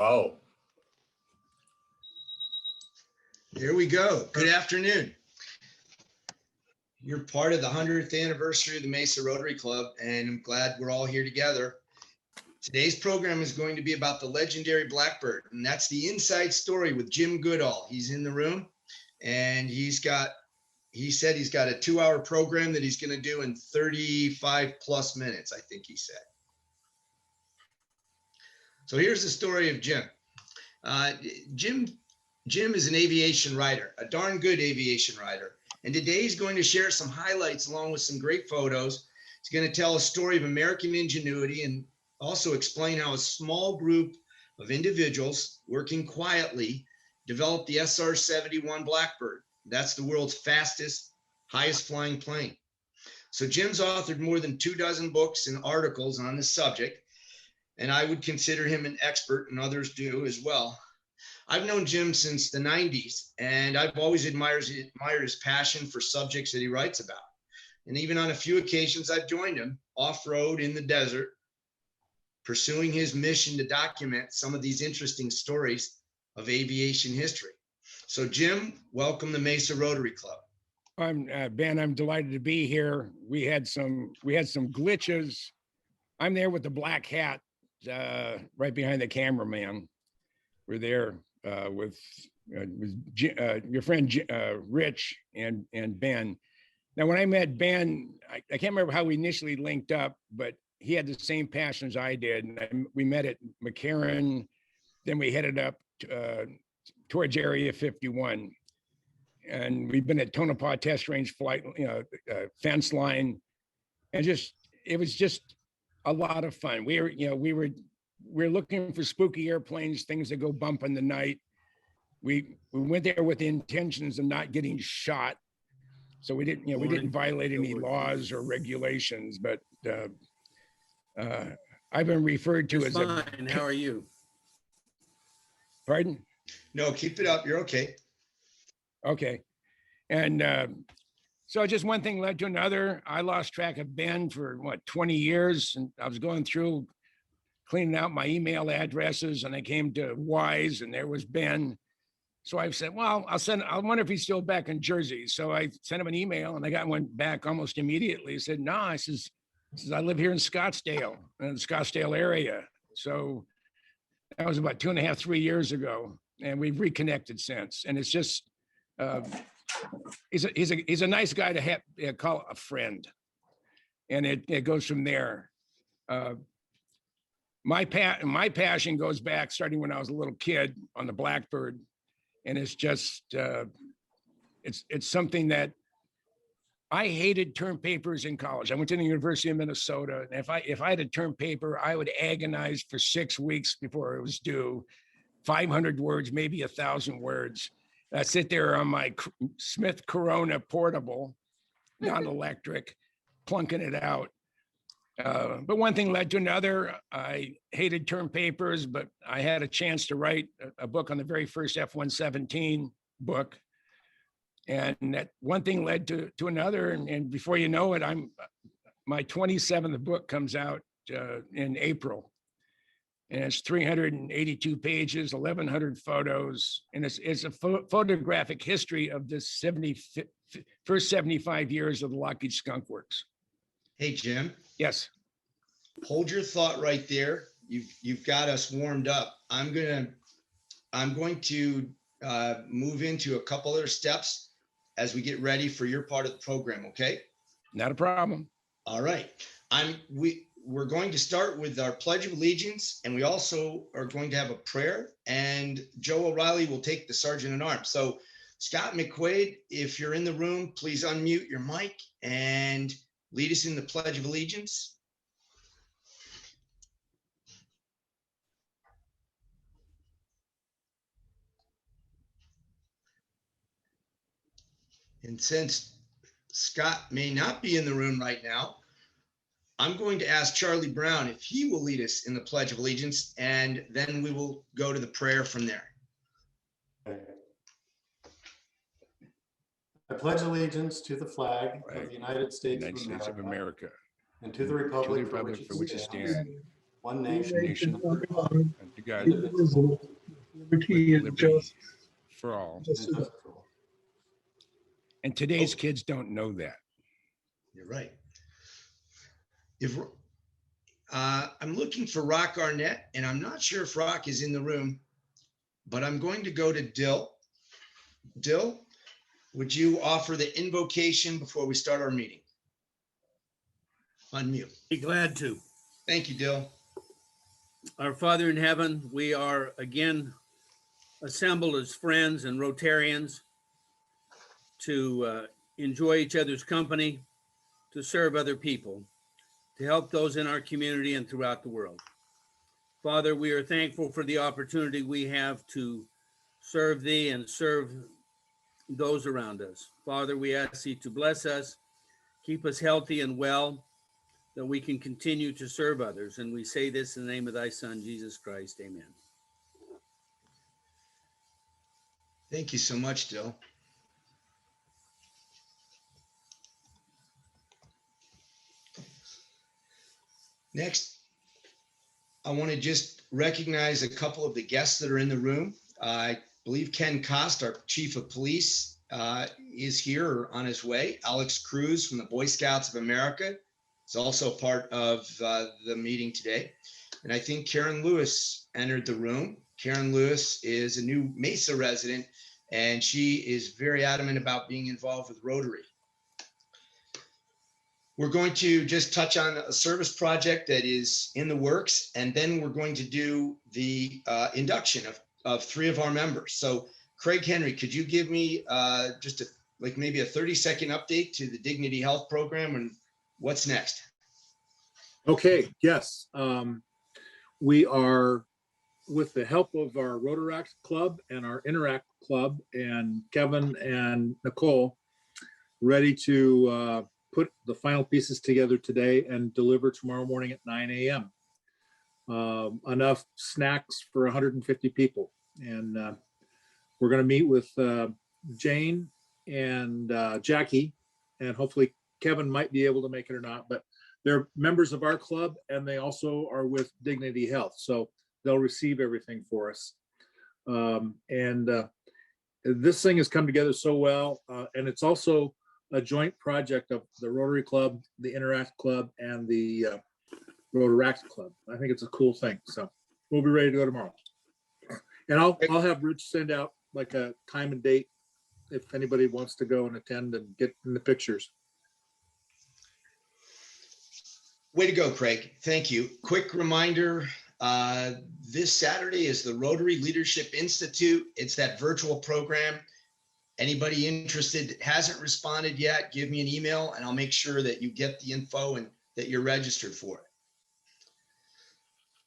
Oh, Here we go. Good afternoon. You're part of the 100th anniversary of the Mesa Rotary Club, and I'm glad we're all here together. Today's program is going to be about the legendary Blackbird, and that's the inside story with Jim Goodall. He's in the room, and he said he's got a 2-hour program that he's going to do in 35 plus minutes, I think he said. So here's the story of Jim. Jim is an aviation writer, a darn good aviation writer. And today he's going to share some highlights along with some great photos. He's going to tell a story of American ingenuity and also explain how a small group of individuals working quietly developed the SR-71 Blackbird. That's the world's fastest, highest flying plane. So Jim's authored more than 24 books and articles on this subject, and I would consider him an expert, and others do as well. I've known Jim since the 90s, and I've always admired his passion for subjects that he writes about. And even on a few occasions, I've joined him off-road in the desert, pursuing his mission to document some of these interesting stories of aviation history. So Jim, welcome to Mesa Rotary Club. I'm Ben, I'm delighted to be here. We had some glitches. I'm there with the black hat, right behind the cameraman. We're there with your friend Rich and Ben. Now, when I met Ben, I can't remember how we initially linked up, but he had the same passion as I did. And we met at McCarran, then we headed up towards Area 51. And we've been at Tonopah Test Range flight, fence line, and it was just a lot of fun. We're looking for spooky airplanes, things that go bump in the night. We went there with the intentions of not getting shot, so we didn't violate any laws or regulations. But I've been referred to as fine. How are you? Pardon? No, keep it up. You're okay. Okay. And so just one thing led to another. I lost track of Ben for 20 years. And I was going through cleaning out my email addresses, and I came to Wise, and there was Ben. So I said, well, I wonder if he's still back in Jersey. So I sent him an email, and I got one back almost immediately. He said, no, I says, I live here in Scottsdale, in the Scottsdale area. So that was about 2.5, 3 years ago. And we've reconnected since. And it's just, he's a nice guy to call a friend. And it goes from there. My passion goes back starting when I was a little kid on the Blackbird. And it's just, it's something that I hated term papers in college. I went to the University of Minnesota. And if I had a term paper, I would agonize for 6 weeks before it was due. 500 words, maybe 1,000 words. I sit there on my Smith Corona portable, non-electric, plunking it out. But one thing led to another. I hated term papers, but I had a chance to write a book on the very first F-117 book. And that one thing led to another. And before you know it, my 27th book comes out in April. And it's 382 pages, 1,100 photos, and it's a photographic history of the first 75 years of the Lockheed Skunk Works. Hey, Jim. Yes. Hold your thought right there. You've got us warmed up. I'm going to move into a couple other steps as we get ready for your part of the program. Okay. Not a problem. All right. We're going to start with our Pledge of Allegiance, and we also are going to have a prayer, and Joe O'Reilly will take the Sergeant at Arms. So Scott McQuaid, if you're in the room, please unmute your mic and lead us in the Pledge of Allegiance. And since Scott may not be in the room right now, I'm going to ask Charlie Brown if he will lead us in the Pledge of Allegiance, and then we will go to the prayer from there. I pledge allegiance to the flag of the United States of America America and to the republic for which it stands, one one nation, nation, under God, under God, indivisible, with liberty and liberty justice for all. for all. And today's kids don't know that. You're right. If I'm looking for Rock Arnett, and I'm not sure if Rock is in the room, but I'm going to go to Dill. Dill, would you offer the invocation before we start our meeting? Unmute. Be glad to. Thank you, Dill. Our Father in heaven, we are again assembled as friends and Rotarians to enjoy each other's company, to serve other people, to help those in our community and throughout the world. Father, we are thankful for the opportunity we have to serve thee and serve those around us. Father, we ask thee to bless us, keep us healthy and well, that we can continue to serve others. And we say this in the name of thy Son, Jesus Christ. Amen. Thank you so much, Dill. Next, I want to just recognize a couple of the guests that are in the room. I believe Ken Kost, our Chief of Police, is here or on his way. Alex Cruz from the Boy Scouts of America is also part of the meeting today. And I think Karen Lewis entered the room. Karen Lewis is a new Mesa resident, and she is very adamant about being involved with Rotary. We're going to just touch on a service project that is in the works, and then we're going to do the induction of 3 of our members. So Craig Henry, could you give me just maybe a 30-second update to the Dignity Health Program and what's next? Okay, yes. We are, with the help of our Rotaract Club and our Interact Club and Kevin and Nicole, ready to put the final pieces together today and deliver tomorrow morning at 9 a.m. Enough snacks for 150 people. And we're going to meet with Jane and Jackie, and hopefully Kevin might be able to make it or not, but they're members of our club and they also are with Dignity Health. So they'll receive everything for us. This thing has come together so well. And it's also a joint project of the Rotary Club, the Interact Club, and the Rotaract Club. I think it's a cool thing. So we'll be ready to go tomorrow. And I'll have Rich send out like a time and date if anybody wants to go and attend and get in the pictures. Way to go, Craig. Thank you. Quick reminder, this Saturday is the Rotary Leadership Institute. It's that virtual program. Anybody interested that hasn't responded yet, give me an email and I'll make sure that you get the info and that you're registered for it.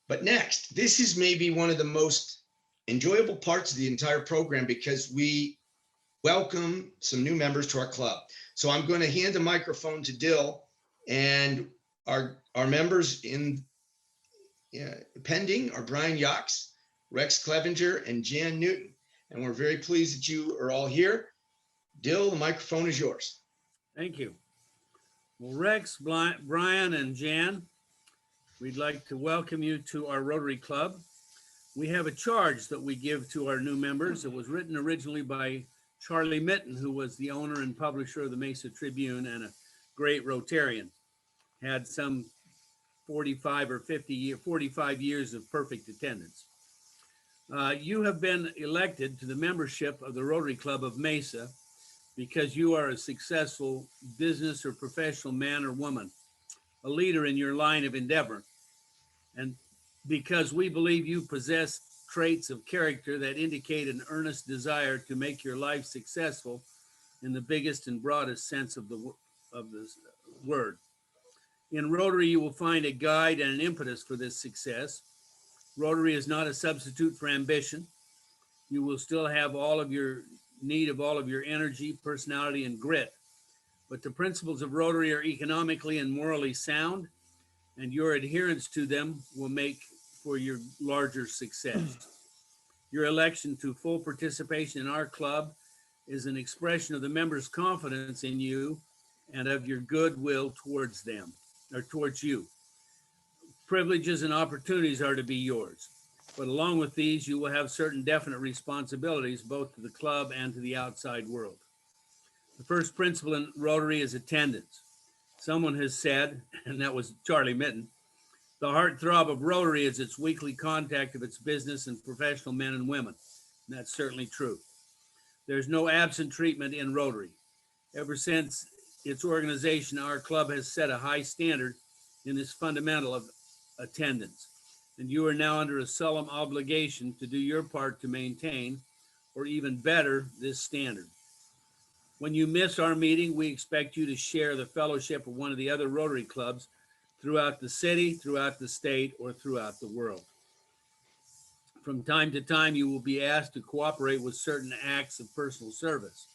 But next, this is maybe one of the most enjoyable parts of the entire program because we welcome some new members to our club. So I'm going to hand the microphone to Dill, and our members pending are Brian Yox, Rex Clevenger, and Jan Newton. And we're very pleased that you are all here. Dill, the microphone is yours. Thank you. Well, Rex, Brian, and Jan, we'd like to welcome you to our Rotary Club. We have a charge that we give to our new members. It was written originally by Charlie Mitten, who was the owner and publisher of the Mesa Tribune and a great Rotarian. Had some 45 years of perfect attendance. You have been elected to the membership of the Rotary Club of Mesa because you are a successful business or professional man or woman, a leader in your line of endeavor, and because we believe you possess traits of character that indicate an earnest desire to make your life successful in the biggest and broadest sense of the word. In Rotary, you will find a guide and an impetus for this success. Rotary is not a substitute for ambition. You will still have all of your energy, personality, and grit. But the principles of Rotary are economically and morally sound, and your adherence to them will make for your larger success. Your election to full participation in our club is an expression of the members' confidence in you and of your goodwill towards them, or towards you. Privileges and opportunities are to be yours. But along with these, you will have certain definite responsibilities, both to the club and to the outside world. The first principle in Rotary is attendance. Someone has said, and that was Charlie Mitten, the heartthrob of Rotary is its weekly contact of its business and professional men and women. And that's certainly true. There's no absent treatment in Rotary. Ever since its organization, our club has set a high standard in this fundamental of attendance. And you are now under a solemn obligation to do your part to maintain, or even better, this standard. When you miss our meeting, we expect you to share the fellowship of one of the other Rotary clubs throughout the city, throughout the state, or throughout the world. From time to time, you will be asked to cooperate with certain acts of personal service.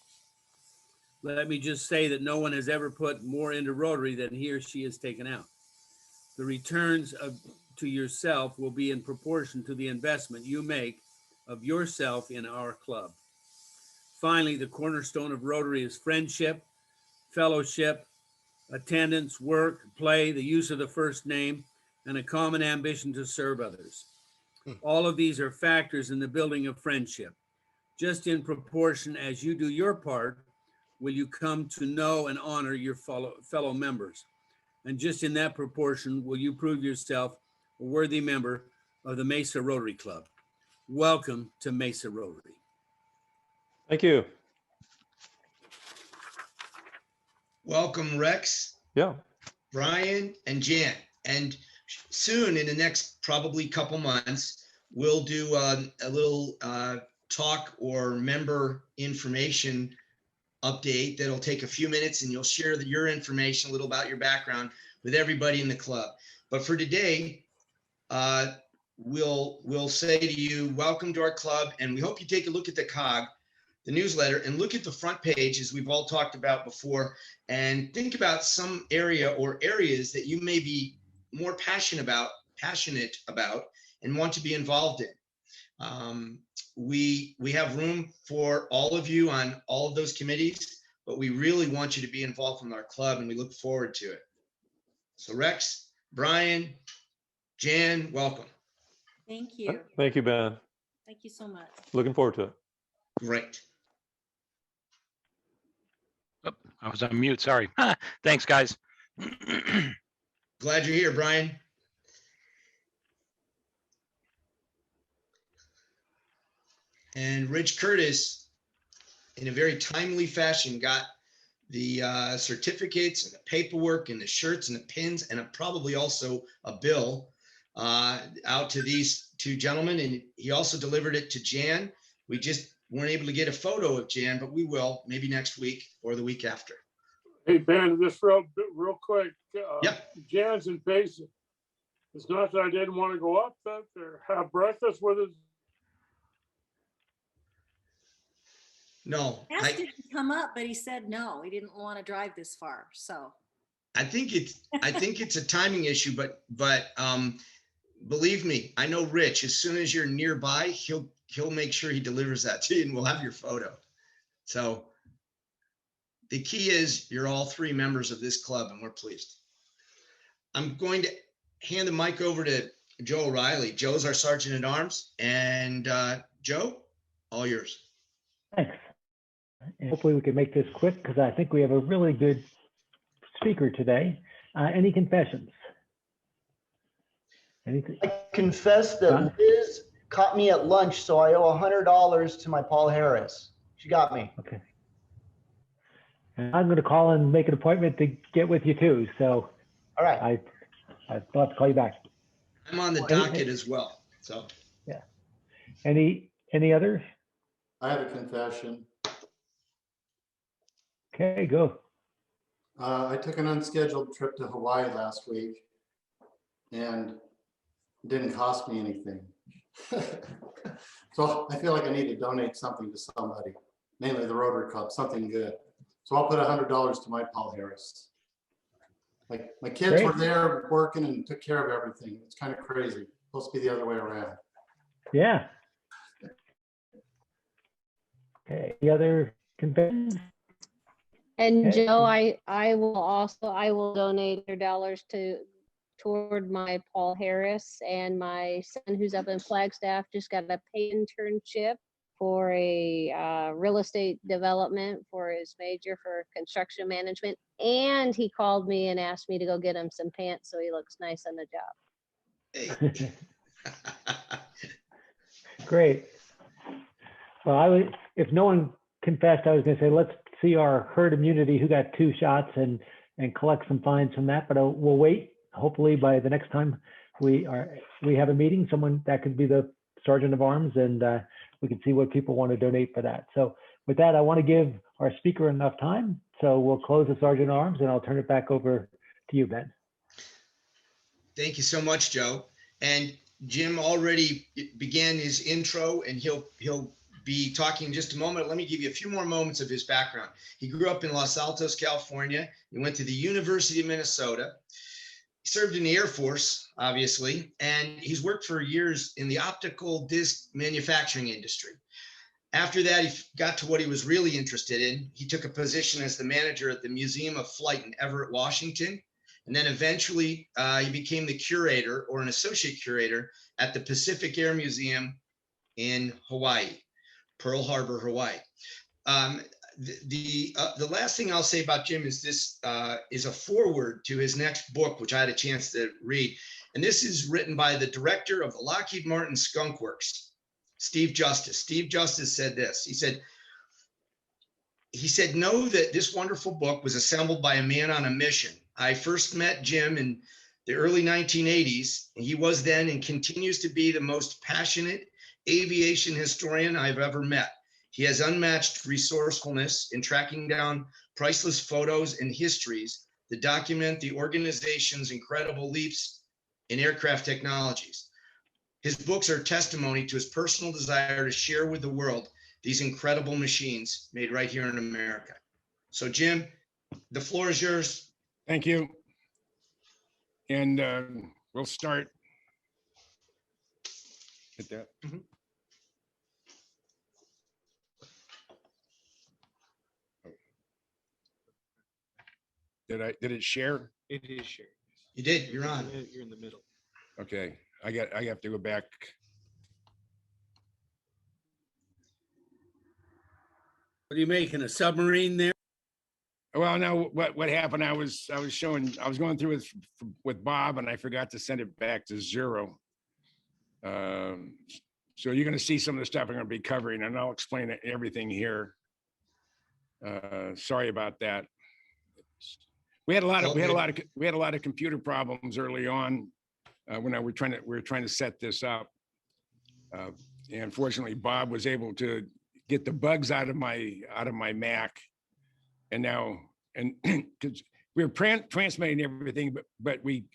Let me just say that no one has ever put more into Rotary than he or she has taken out. The returns to yourself will be in proportion to the investment you make of yourself in our club. Finally, the cornerstone of Rotary is friendship, fellowship, attendance, work, play, the use of the first name, and a common ambition to serve others. All of these are factors in the building of friendship. Just in proportion as you do your part, will you come to know and honor your fellow members. And just in that proportion, will you prove yourself a worthy member of the Mesa Rotary Club. Welcome to Mesa Rotary. Thank you. Welcome, Rex, Yeah. Brian, and Jan. And soon, in the next probably couple months, we'll do a little talk or member information update that'll take a few minutes, and you'll share your information, a little about your background with everybody in the club. But for today, we'll say to you, welcome to our club, and we hope you take a look at the COG, the newsletter, and look at the front page, as we've all talked about before, and think about some area or areas that you may be more passionate about and want to be involved in. We have room for all of you on all of those committees, but we really want you to be involved in our club, and we look forward to it. So Rex, Brian, Jan, welcome. Thank you. Thank you, Ben. Thank you so much. Looking forward to it. Great. Oh, I was on mute, sorry. Thanks, guys. Glad you're here, Brian. And Rich Curtis, in a very timely fashion, got the certificates and the paperwork and the shirts and the pins and probably also a bill out to these two gentlemen. And he also delivered it to Jan. We just weren't able to get a photo of Jan, but we will maybe next week or the week after. Hey, Ben, just real quick. Yep. Jan's in Payson. It's not that I didn't want to go up there or have breakfast with us. No, Asked him to come up, but he said no, he didn't want to drive this far, so. I think it's a timing issue, but believe me, I know Rich, as soon as you're nearby, he'll make sure he delivers that to you and we'll have your photo. So the key is you're all three members of this club and we're pleased. I'm going to hand the mic over to Joe O'Reilly. Joe's our Sergeant at Arms, and Joe, all yours. Thanks. And hopefully we can make this quick because I think we have a really good speaker today. Any confessions? Anything? I confess that Huh? Liz caught me at lunch, so I owe $100 to my Paul Harris. She got me. Okay. And I'm going to call and make an appointment to get with you too. So All right. I thought to call you back. I'm on the docket as well. So Any others? I have a confession. Okay, go. I took an unscheduled trip to Hawaii last week and it didn't cost me anything. So I feel like I need to donate something to somebody, mainly the Rotary Club, something good. So I'll put $100 to my Paul Harris. Like my kids were Great. there working and took care of everything. It's kind of crazy. Supposed to be the other way around. Yeah. Okay, any other confessions? And Okay. Joe, I will donate $100 to toward my Paul Harris, and my son who's up in Flagstaff just got a paid internship for a real estate development for his major for construction management. And he called me and asked me to go get him some pants so he looks nice on the job. Hey. Great. Well, if no one confessed, I was going to say, let's see our herd immunity who got 2 shots and collect some fines from that. But we'll wait. Hopefully by the next time we have a meeting, someone that could be the sergeant of arms, and we can see what people want to donate for that. So with that, I want to give our speaker enough time. So we'll close the sergeant of arms, and I'll turn it back over to you, Ben. Thank you so much, Joe. And Jim already began his intro, and he'll be talking in just a moment. Let me give you a few more moments of his background. He grew up in Los Altos, California. He went to the University of Minnesota. He served in the Air Force, obviously, and he's worked for years in the optical disc manufacturing industry. After that, he got to what he was really interested in. He took a position as the manager at the Museum of Flight in Everett, Washington. And then eventually he became the curator or an associate curator at the Pacific Air Museum in Hawaii, Pearl Harbor, Hawaii. The last thing I'll say about Jim is this is a foreword to his next book, which I had a chance to read. And this is written by the director of the Lockheed Martin Skunk Works, Steve Justice. Steve Justice said this. He said, know that this wonderful book was assembled by a man on a mission. I first met Jim in the early 1980s. And he was then and continues to be the most passionate aviation historian I've ever met. He has unmatched resourcefulness in tracking down priceless photos and histories that document the organization's incredible leaps in aircraft technologies. His books are testimony to his personal desire to share with the world these incredible machines made right here in America. So Jim, the floor is yours. Thank you. And we'll start. Hit that. Mhm. Did it share? It is shared. You did, you're on. You're in the middle. Okay, I have to go back. What are you making, a submarine there? Well, no, what happened, I was going through with Bob, and I forgot to send it back to 0. So you're gonna see some of the stuff I'm gonna be covering, and I'll explain everything here. Sorry about that. We had a lot of computer problems early on when we were trying to set this up. And fortunately, Bob was able to get the bugs out of my Mac, and now because we were transmitting everything, but we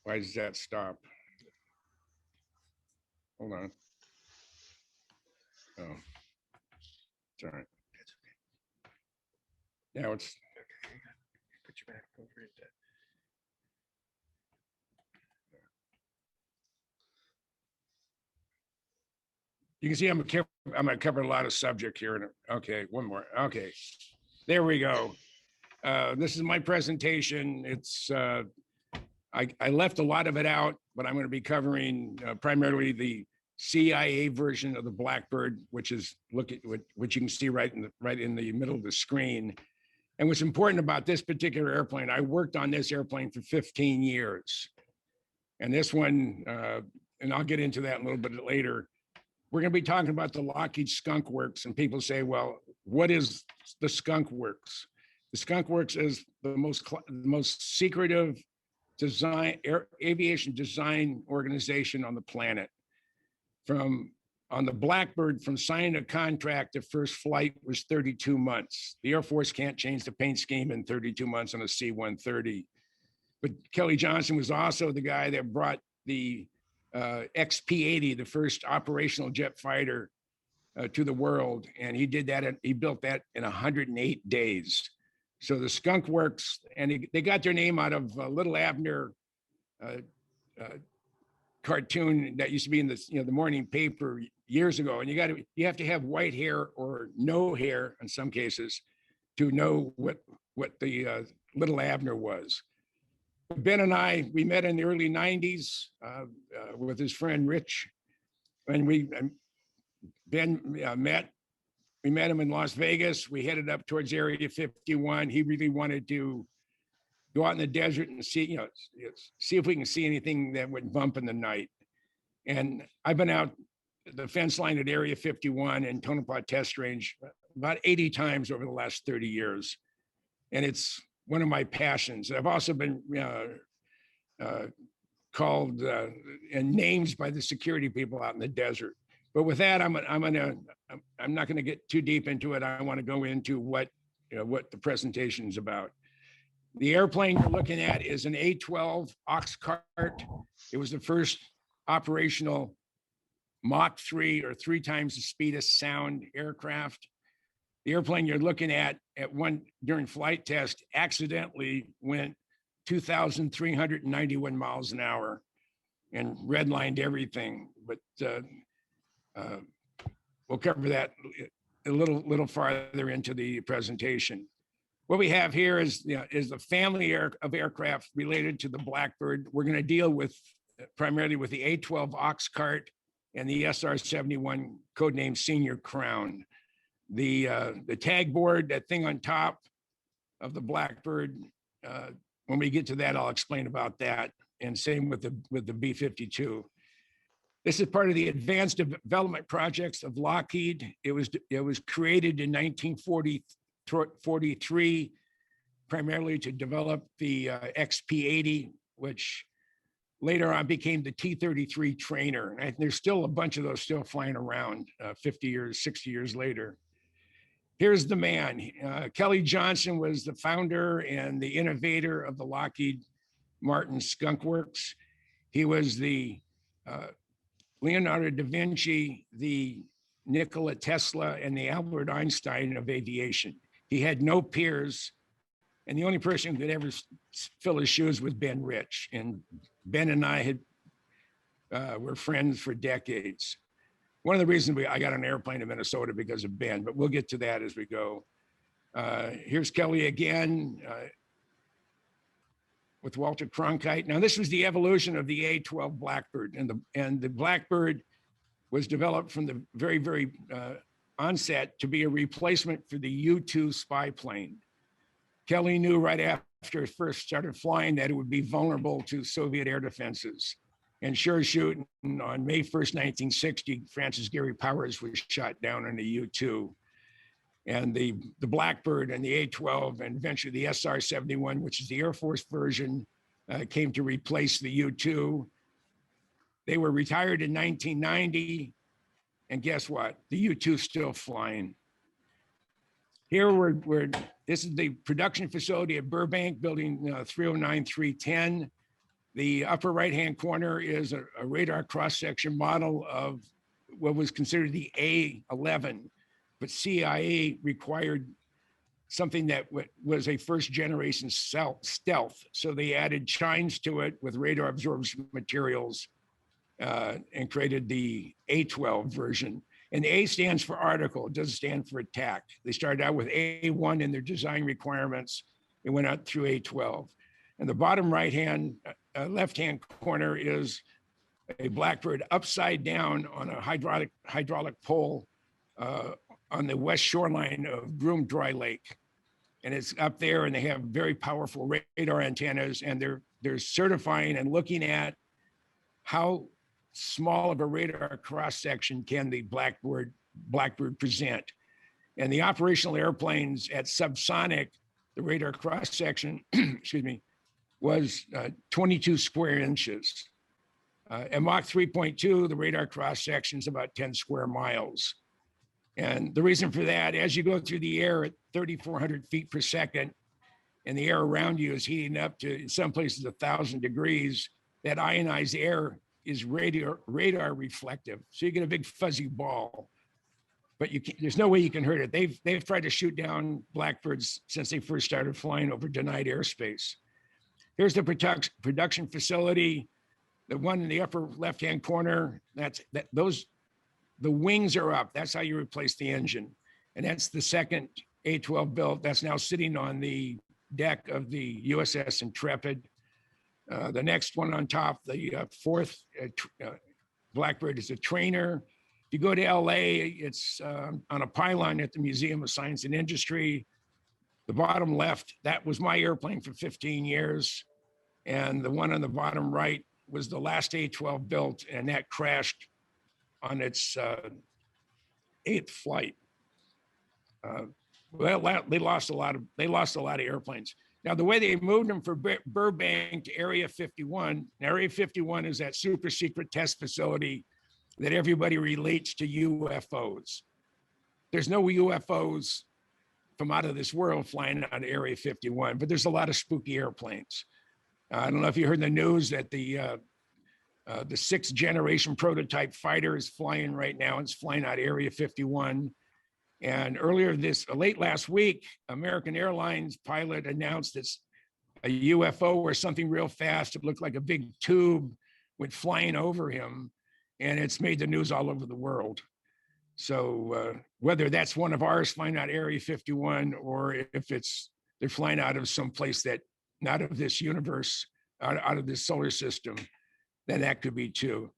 why does that stop? Hold on. Oh, it's all right. Now it's. Put you back over it. You can see I'm gonna cover a lot of subject here. Okay, one more. Okay, there we go. This is my presentation. It's I left a lot of it out, but I'm going to be covering primarily the CIA version of the Blackbird, which is which you can see right in the middle of the screen. And what's important about this particular airplane, I worked on this airplane for 15 years. And this one, and I'll get into that a little bit later, we're going to be talking about the Lockheed Skunk Works. And people say, well, what is the Skunk Works? The Skunk Works is the most secretive aviation design organization on the planet. On the Blackbird, from signing a contract to first flight was 32 months. The Air Force can't change the paint scheme in 32 months on a C-130. But Kelly Johnson was also the guy that brought the XP-80, the first operational jet fighter, to the world. And he did that, he built that in 108 days. So the Skunk Works, and they got their name out of Little Abner cartoon that used to be in the morning paper years ago. And you have to have white hair or no hair in some cases to know what the Little Abner was. Ben and I, we met in the early 90s with his friend Rich. And Ben we met him in Las Vegas. We headed up towards Area 51. He really wanted to go out in the desert and see, see if we can see anything that would bump in the night. And I've been out the fence line at Area 51 and Tonopah Test Range about 80 times over the last 30 years. And it's one of my passions. I've also been called and names by the security people out in the desert. But with that, I'm not going to get too deep into it. I want to go into what the presentation is about. The airplane you're looking at is an A-12 ox cart. It was the first operational Mach 3 or 3 times the speed of sound aircraft. The airplane you're looking at during flight test accidentally went 2,391 miles an hour and redlined everything. But we'll cover that a little farther into the presentation. What we have here is the family of aircraft related to the Blackbird. We're going to deal with primarily with the A-12 ox cart and the SR-71 codenamed Senior Crown. The tag board, that thing on top of the Blackbird, when we get to that, I'll explain about that. And same with the B-52. This is part of the Advanced Development Projects of Lockheed. It was created in 1943, primarily to develop the XP-80, which later on became the T-33 trainer. And there's still a bunch of those still flying around 50 years, 60 years later. Here's the man. Kelly Johnson was the founder and the innovator of the Lockheed Martin Skunk Works. He was the Leonardo da Vinci, the Nikola Tesla, and the Albert Einstein of aviation. He had no peers, and the only person who could ever fill his shoes was Ben Rich. And Ben and I were friends for decades. One of the reasons I got an airplane to Minnesota because of Ben, but we'll get to that as we go. Here's Kelly again with Walter Cronkite. Now, this was the evolution of the A-12 Blackbird, and the Blackbird was developed from the very, very onset to be a replacement for the U-2 spy plane. Kelly knew right after it first started flying that it would be vulnerable to Soviet air defenses. And sure shooting, on May 1st, 1960, Francis Gary Powers was shot down on the U-2. And the Blackbird and the A-12 and eventually the SR-71, which is the Air Force version, came to replace the U-2. They were retired in 1990. And guess what? The U-2 is still flying. Here this is the production facility at Burbank, building 309-310. The upper right-hand corner is a radar cross-section model of what was considered the A-11, but CIA required something that was a first-generation stealth. So they added chines to it with radar absorption materials and created the A-12 version. And A stands for article, it doesn't stand for attack. They started out with A-1 in their design requirements. It went out through A-12. And the bottom left-hand corner is a Blackbird upside down on a hydraulic pole on the west shoreline of Groom Dry Lake. And it's up there, and they have very powerful radar antennas, and they're certifying and looking at how small of a radar cross-section can the Blackbird present. And the operational airplanes at subsonic, the radar cross-section, excuse me, was 22 square inches. At Mach 3.2, the radar cross-section is about 10 square miles. And the reason for that, as you go through the air at 3,400 feet per second, and the air around you is heating up to, in some places, 1,000 degrees, that ionized air is radar reflective. So you get a big fuzzy ball, but there's no way you can hurt it. They've tried to shoot down Blackbirds since they first started flying over denied airspace. Here's the production facility, the one in the upper left-hand corner. The wings are up. That's how you replace the engine. And that's the second A-12 built that's now sitting on the deck of the USS Intrepid. The next one on top, the fourth Blackbird is a trainer. If you go to LA, it's on a pylon at the Museum of Science and Industry. The bottom left, that was my airplane for 15 years. And the one on the bottom right was the last A-12 built, and that crashed on its 8th flight. Well, they lost a lot of airplanes. Now, the way they moved them from Burbank to Area 51, Area 51 is that super secret test facility that everybody relates to UFOs. There's no UFOs from out of this world flying out of Area 51, but there's a lot of spooky airplanes. I don't know if you heard the news that the 6th generation prototype fighter is flying right now. It's flying out of Area 51. And late last week, American Airlines pilot announced it's a UFO or something real fast. It looked like a big tube went flying over him, and it's made the news all over the world. So whether that's one of ours flying out Area 51, or if they're flying out of some place that not of this universe, out of this solar system, then that could be too.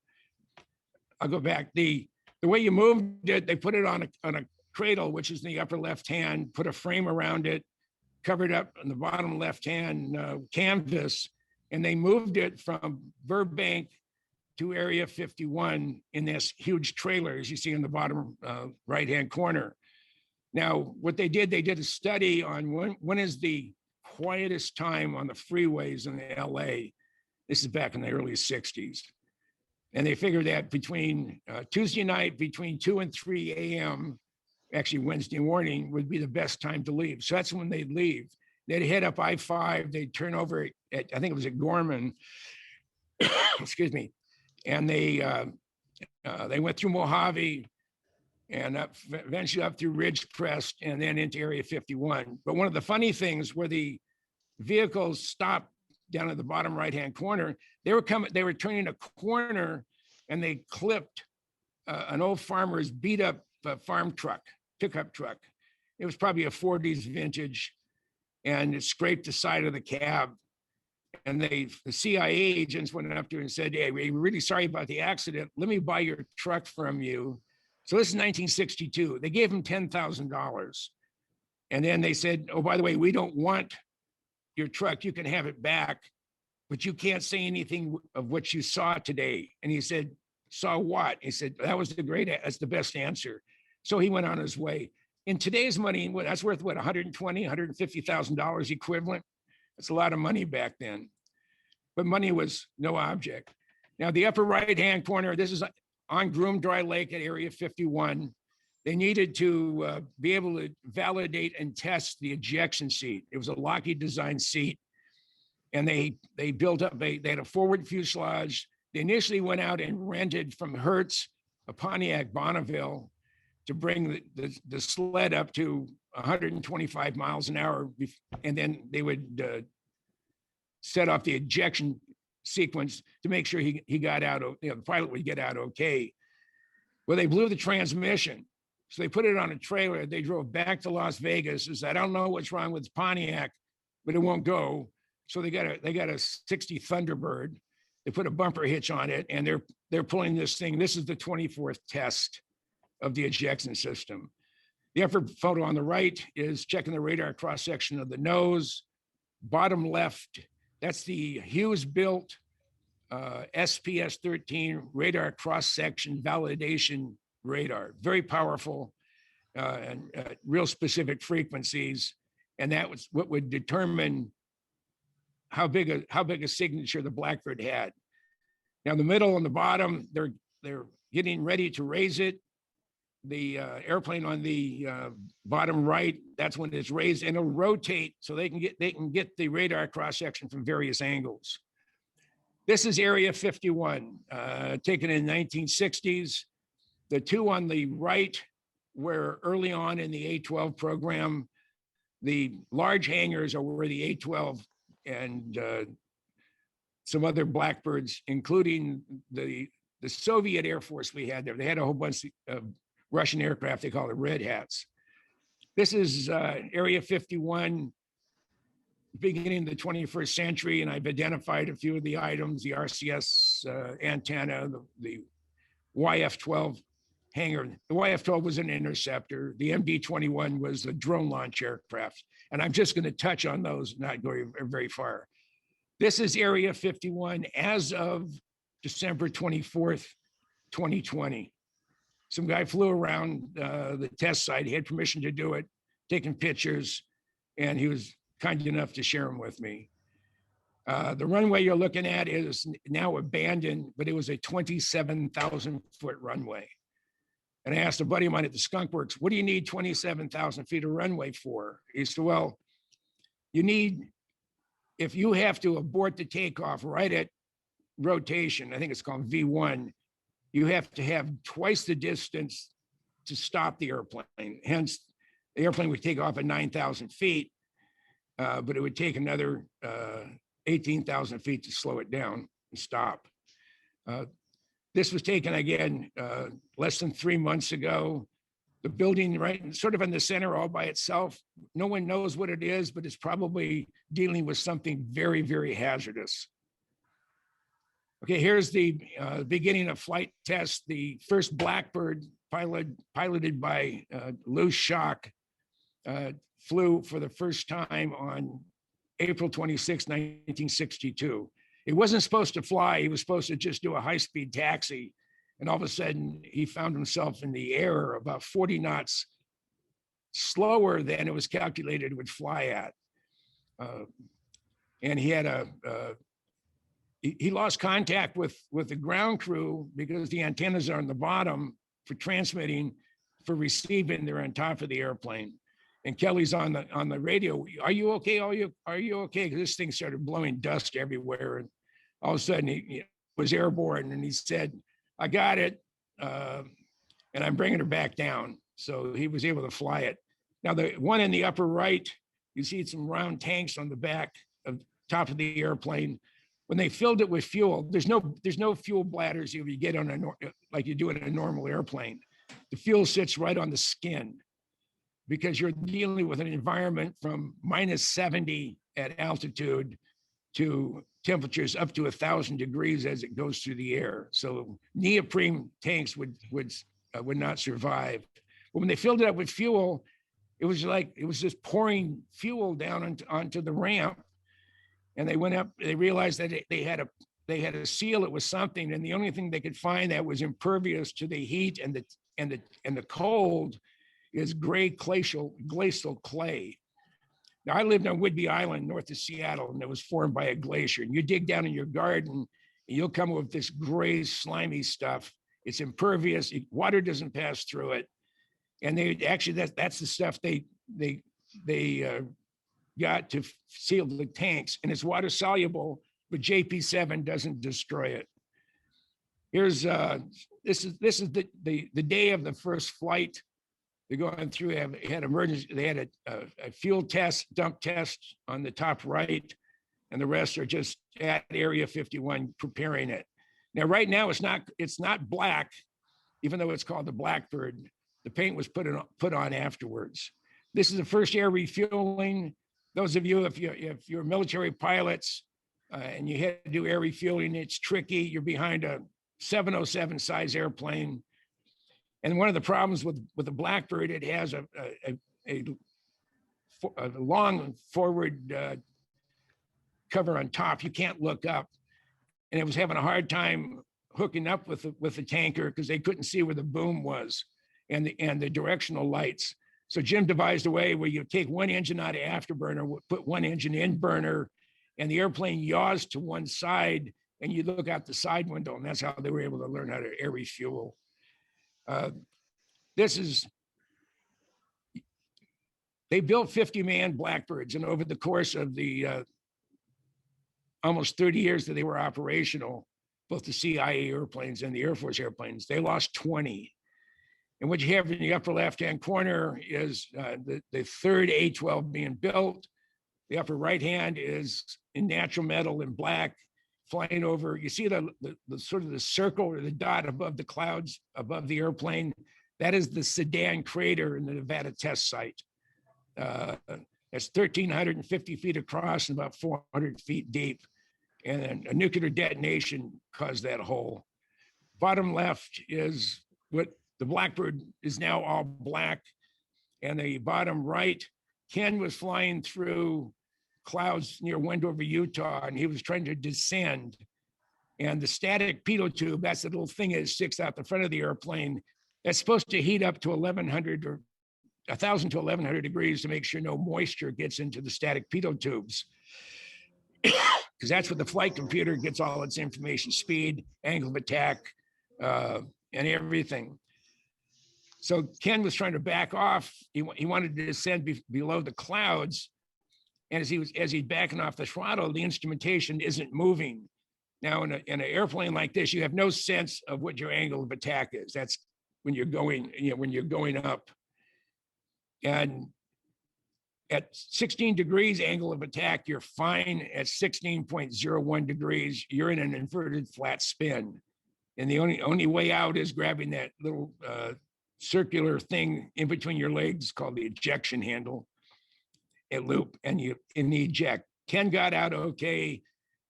I'll go back. The way you moved it, they put it on a cradle, which is in the upper left hand, put a frame around it, covered up on the bottom left hand canvas, and they moved it from Burbank to Area 51 in this huge trailer, as you see in the bottom right hand corner. Now, what they did a study on when is the quietest time on the freeways in LA. This is back in the early 60s. And they figured that between Tuesday night, between 2 and 3 a.m., actually Wednesday morning, would be the best time to leave. So that's when they'd leave. They'd head up I-5, they'd turn over at, I think it was at Gorman, excuse me. And they went through Mojave and eventually up through Ridgecrest and then into Area 51. But one of the funny things where the vehicles stopped down at the bottom right-hand corner, they were turning a corner and they clipped an old farmer's beat up farm truck, pickup truck. It was probably a 40s vintage, and it scraped the side of the cab. And the CIA agents went up to her and said, "Hey, we're really sorry about the accident. Let me buy your truck from you." So this is 1962. They gave him $10,000. And then they said, "Oh, by the way, we don't want your truck. You can have it back, but you can't say anything of what you saw today." And he said, "Saw what?" He said, that's the best answer." So he went on his way. In today's money, that's worth what, $120,000, $150,000 equivalent? That's a lot of money back then. But money was no object. Now, the upper right-hand corner, this is on Groom Dry Lake at Area 51. They needed to be able to validate and test the ejection seat. It was a Lockheed design seat. And they built up, they had a forward fuselage. They initially went out and rented from Hertz a Pontiac Bonneville to bring the sled up to 125 miles an hour. And then they would set off the ejection sequence to make sure he got out, the pilot would get out okay. Well, they blew the transmission. So they put it on a trailer. They drove back to Las Vegas and said, "I don't know what's wrong with Pontiac, but it won't go." So they got a 60 Thunderbird. They put a bumper hitch on it, and they're pulling this thing. This is the 24th test of the ejection system. The upper photo on the right is checking the radar cross-section of the nose. Bottom left, that's the Hughes-built SPS-13 radar cross-section validation radar. Very powerful and real specific frequencies. And that was what would determine how big a signature the Blackbird had. Now, the middle and the bottom, they're getting ready to raise it. The airplane on the bottom right, that's when it's raised, and it'll rotate so they can get the radar cross section from various angles. This is Area 51, taken in the 1960s. The two on the right were early on in the A-12 program. The large hangars are where the A-12 and some other Blackbirds, including the Soviet Air Force we had there. They had a whole bunch of Russian aircraft, they call it Red Hats. This is Area 51. beginning of the 21st century, and I've identified a few of the items: the RCS antenna, the YF-12 hangar. The YF-12 was an interceptor. The MD-21 was a drone launch aircraft. And I'm just going to touch on those, not going very far. This is Area 51 as of December 24th, 2020. Some guy flew around the test site. He had permission to do it, taking pictures, and he was kind enough to share them with me. The runway you're looking at is now abandoned, but it was a 27,000-foot runway. And I asked a buddy of mine at the Skunk Works, what do you need 27,000 feet of runway for? He said, well, you need, if you have to abort the takeoff right at rotation, I think it's called V1, you have to have twice the distance to stop the airplane. Hence, the airplane would take off at 9,000 feet, but it would take another 18,000 feet to slow it down and stop. This was taken again less than 3 months ago. The building right sort of in the center all by itself. No one knows what it is, but it's probably dealing with something very, very hazardous. Okay, here's the beginning of flight test. The first Blackbird piloted by Lou Schock flew for the first time on April 26, 1962. He wasn't supposed to fly. He was supposed to just do a high-speed taxi. And all of a sudden, he found himself in the air about 40 knots slower than it was calculated it would fly at. And he had he lost contact with the ground crew because the antennas are on the bottom for transmitting, for receiving. They're on top of the airplane. And Kelly's on the radio. Are you okay? Are you okay? Because this thing started blowing dust everywhere. And all of a sudden he was airborne and he said, I got it. And I'm bringing her back down. So he was able to fly it. Now the one in the upper right, you see some round tanks on the back of top of the airplane. When they filled it with fuel, there's no fuel bladders you get on like you do in a normal airplane. The fuel sits right on the skin, because you're dealing with an environment from -70 at altitude to temperatures up to 1,000 degrees as it goes through the air. So neoprene tanks would not survive. But when they filled it up with fuel, it was just pouring fuel down onto the ramp. And they went up, they realized that they had a seal, it was something, and the only thing they could find that was impervious to the heat and the cold is gray glacial clay. Now, I lived on Whidbey Island, north of Seattle, and it was formed by a glacier. And you dig down in your garden, and you'll come up with this gray, slimy stuff. It's impervious. Water doesn't pass through it. And they actually, that's the stuff they got to seal the tanks. And it's water soluble, but JP7 doesn't destroy it. Here's this is the day of the first flight. They're going through, had emergency, they had a fuel test, dump test on the top right, and the rest are just at Area 51 preparing it. Now, right now, it's not black, even though it's called the Blackbird. The paint was put on afterwards. This is the first air refueling. Those of you, if you're military pilots and you had to do air refueling, it's tricky. You're behind a 707 size airplane. And one of the problems with the Blackbird, it has a long forward cover on top. You can't look up. And it was having a hard time hooking up with the tanker because they couldn't see where the boom was and the directional lights. So Jim devised a way where you take one engine out of afterburner, put one engine in burner, and the airplane yaws to one side, and you look out the side window, and that's how they were able to learn how to air refuel. They built 50-man Blackbirds, and over the course of the almost 30 years that they were operational, both the CIA airplanes and the Air Force airplanes, they lost 20. And what you have in the upper left-hand corner is the third A-12 being built. The upper right-hand is in natural metal in black, flying over. You see the sort of the circle or the dot above the clouds above the airplane. That is the Sedan crater in the Nevada test site. That's 1,350 feet across and about 400 feet deep. And then a nuclear detonation caused that hole. Bottom left is what the Blackbird is now all black. And the bottom right, Ken was flying through clouds near Wendover, Utah, and he was trying to descend. And the static pitot tube, that's the little thing that sticks out the front of the airplane, that's supposed to heat up to 1,100 or 1,000 to 1,100 degrees to make sure no moisture gets into the static pitot tubes. Because that's what the flight computer gets all its information, speed, angle of attack, and everything. So Ken was trying to back off. He wanted to descend below the clouds. And as he's backing off the throttle, the instrumentation isn't moving. Now, in an airplane like this, you have no sense of what your angle of attack is. That's when you're going, when you're going up. And at 16 degrees angle of attack, you're fine. At 16.01 degrees, you're in an inverted flat spin. And the only way out is grabbing that little circular thing in between your legs called the ejection handle, a loop, and you eject. Ken got out okay,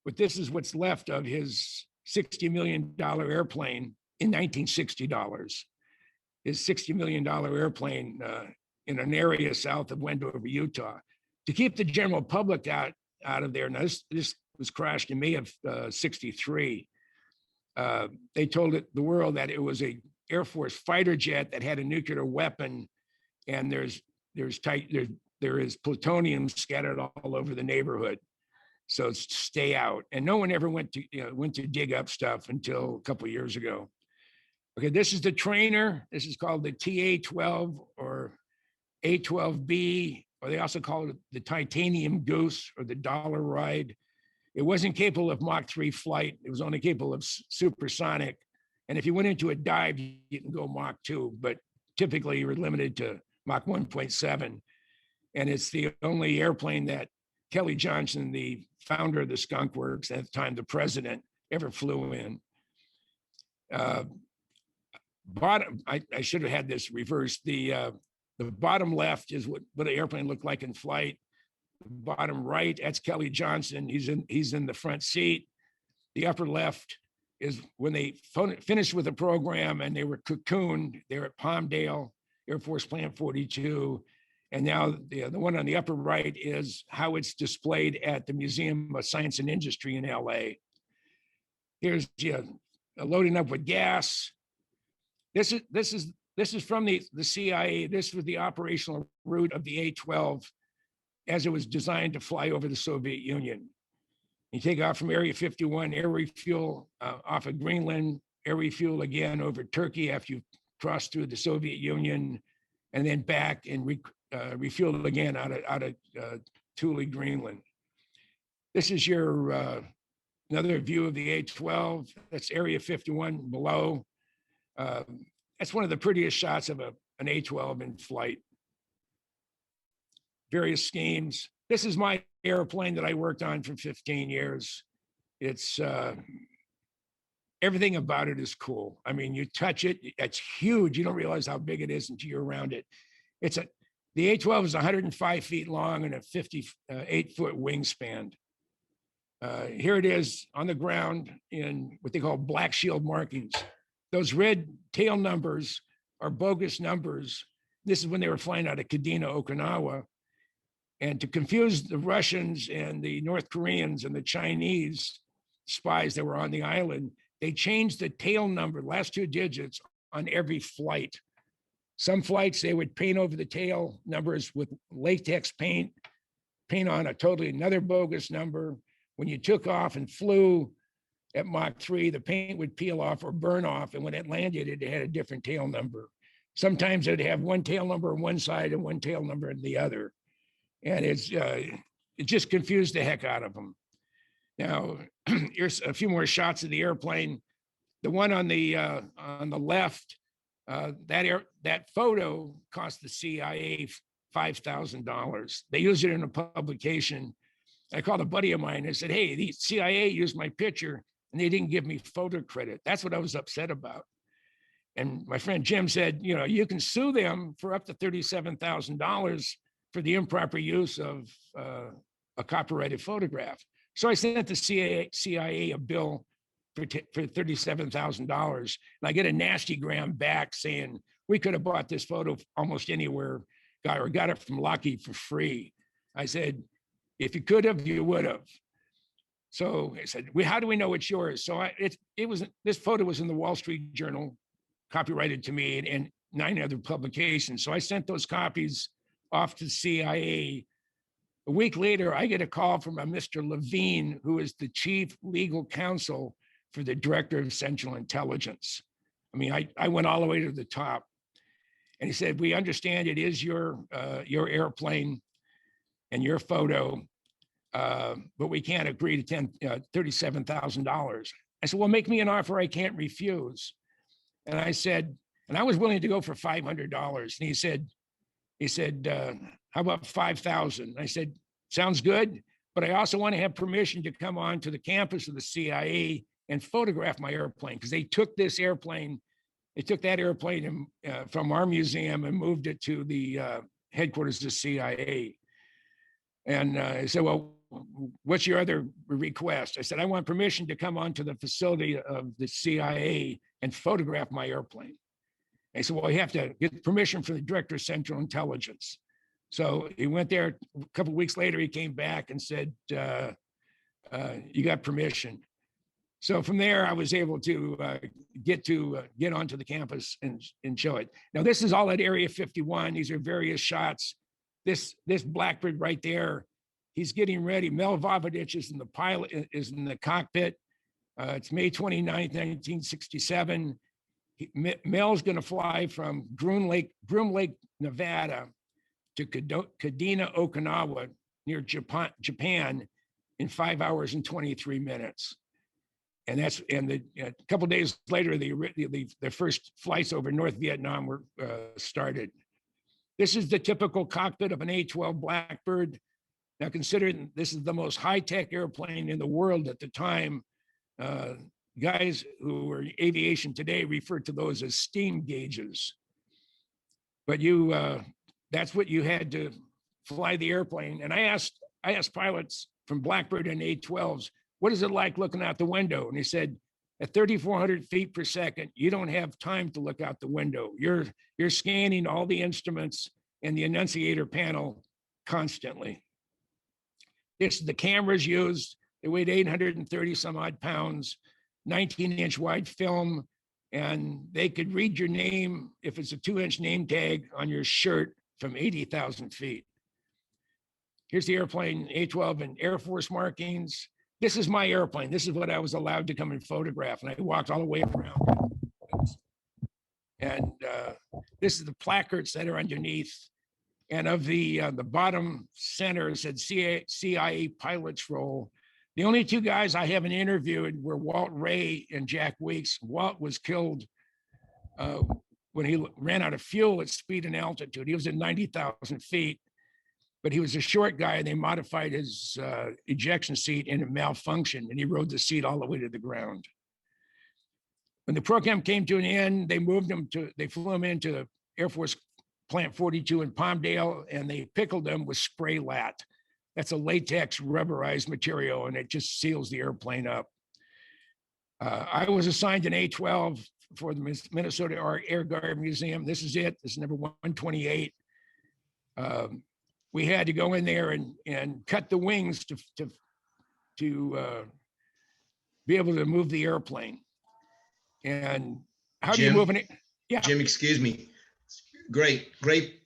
but this is what's left of his $60 million airplane in $1960. His $60 million airplane in an area south of Wendover, Utah. To keep the general public out of there, now this was crashed in May of '63. They told the world that it was a Air Force fighter jet that had a nuclear weapon, and there is plutonium scattered all over the neighborhood. So stay out. And no one ever went to dig up stuff until a couple of years ago. Okay, this is the trainer. This is called the TA-12 or A-12B, or they also call it the titanium goose or the dollar ride. It wasn't capable of Mach 3 flight. It was only capable of supersonic. And if you went into a dive, you can go Mach 2, but typically you were limited to Mach 1.7. And it's the only airplane that Kelly Johnson, the founder of the Skunk Works, at the time the president, ever flew in. Bottom, I should have had this reversed. The bottom left is what an airplane looked like in flight. The bottom right, that's Kelly Johnson. He's in the front seat. The upper left is when they finished with the program and they were cocooned. They're at Palmdale Air Force Plant 42. And now the one on the upper right is how it's displayed at the Museum of Science and Industry in LA. Here's loading up with gas. This is from the CIA. This was the operational route of the A-12 as it was designed to fly over the Soviet Union. You take off from Area 51, air refuel off of Greenland, air refuel again over Turkey after you cross through the Soviet Union, and then back and refuel again out of Thule, Greenland. This is your another view of the A-12. That's Area 51 below. That's one of the prettiest shots of an A-12 in flight. Various schemes. This is my airplane that I worked on for 15 years. It's everything about it is cool. I mean, you touch it, it's huge. You don't realize how big it is until you're around it. The A-12 is 105 feet long and a 58-foot wingspan. Here it is on the ground in what they call black shield markings. Those red tail numbers are bogus numbers. This is when they were flying out of Kadena, Okinawa. And to confuse the Russians and the North Koreans and the Chinese spies that were on the island, they changed the tail number, last two digits, on every flight. Some flights, they would paint over the tail numbers with latex paint on a totally another bogus number. When you took off and flew at Mach 3, the paint would peel off or burn off. And when it landed, it had a different tail number. Sometimes it'd have one tail number on one side and one tail number on the other. And it just confused the heck out of them. Now, here's a few more shots of the airplane. The one on the left, that photo cost the CIA $5,000. They used it in a publication. I called a buddy of mine and said, hey, the CIA used my picture and they didn't give me photo credit. That's what I was upset about. And my friend Jim said, you can sue them for up to $37,000 for the improper use of a copyrighted photograph. So I sent the CIA a bill for $37,000. And I get a nasty gram back saying, we could have bought this photo almost anywhere, got it from Lucky for free. I said, if you could have, you would have. So I said, how do we know it's yours? So this photo was in the Wall Street Journal, copyrighted to me, and 9 other publications. So I sent those copies off to the CIA. A week later, I get a call from a Mr. Levine, who is the chief legal counsel for the director of Central Intelligence. I mean, I went all the way to the top. And he said, we understand it is your airplane and your photo, but we can't agree to $37,000. I said, well, make me an offer I can't refuse. And I said, and I was willing to go for $500. And he said, how about 5,000? I said, sounds good, but I also want to have permission to come on to the campus of the CIA and photograph my airplane, because they took that airplane from our museum and moved it to the headquarters of the CIA. And I said, well, what's your other request? I said, I want permission to come onto the facility of the CIA and photograph my airplane. I said, well, you have to get permission from the director of Central Intelligence. So he went there. A couple of weeks later, he came back and said, you got permission. So from there, I was able to get onto the campus and show it. Now, this is all at Area 51. These are various shots. This Blackbird right there, he's getting ready. Mel Vovadich is in the pilot, is in the cockpit. It's May 29th, 1967. Mel's going to fly from Groom Lake, Nevada to Kadena, Okinawa, near Japan in 5 hours and 23 minutes. And a couple of days later, the first flights over North Vietnam were started. This is the typical cockpit of an A-12 Blackbird. Now, considering this is the most high-tech airplane in the world at the time, guys who were in aviation today refer to those as steam gauges. But that's what you had to fly the airplane. And I asked pilots from Blackbird and A-12s, what is it like looking out the window? And he said, at 3,400 feet per second, you don't have time to look out the window. You're scanning all the instruments and the annunciator panel constantly. This is the cameras used. They weighed 830 some odd pounds, 19-inch wide film, and they could read your name if it's a 2-inch name tag on your shirt from 80,000 feet. Here's the airplane, A-12 and Air Force markings. This is my airplane. This is what I was allowed to come and photograph. And I walked all the way around. And this is the placards that are underneath. And of the bottom center said CIA pilot's roll. The only 2 guys I haven't interviewed were Walt Ray and Jack Weeks. Walt was killed when he ran out of fuel at speed and altitude. He was at 90,000 feet. But he was a short guy, and they modified his ejection seat, and it malfunctioned, and he rode the seat all the way to the ground. When the program came to an end, they flew him into Air Force Plant 42 in Palmdale, and they pickled him with spray lat. That's a latex rubberized material, and it just seals the airplane up. I was assigned an A-12 for the Minnesota Air Guard Museum. This is it. This is number 128. We had to go in there and cut the wings to be able to move the airplane. And how do you move it? Yeah. Jim, excuse me. Great.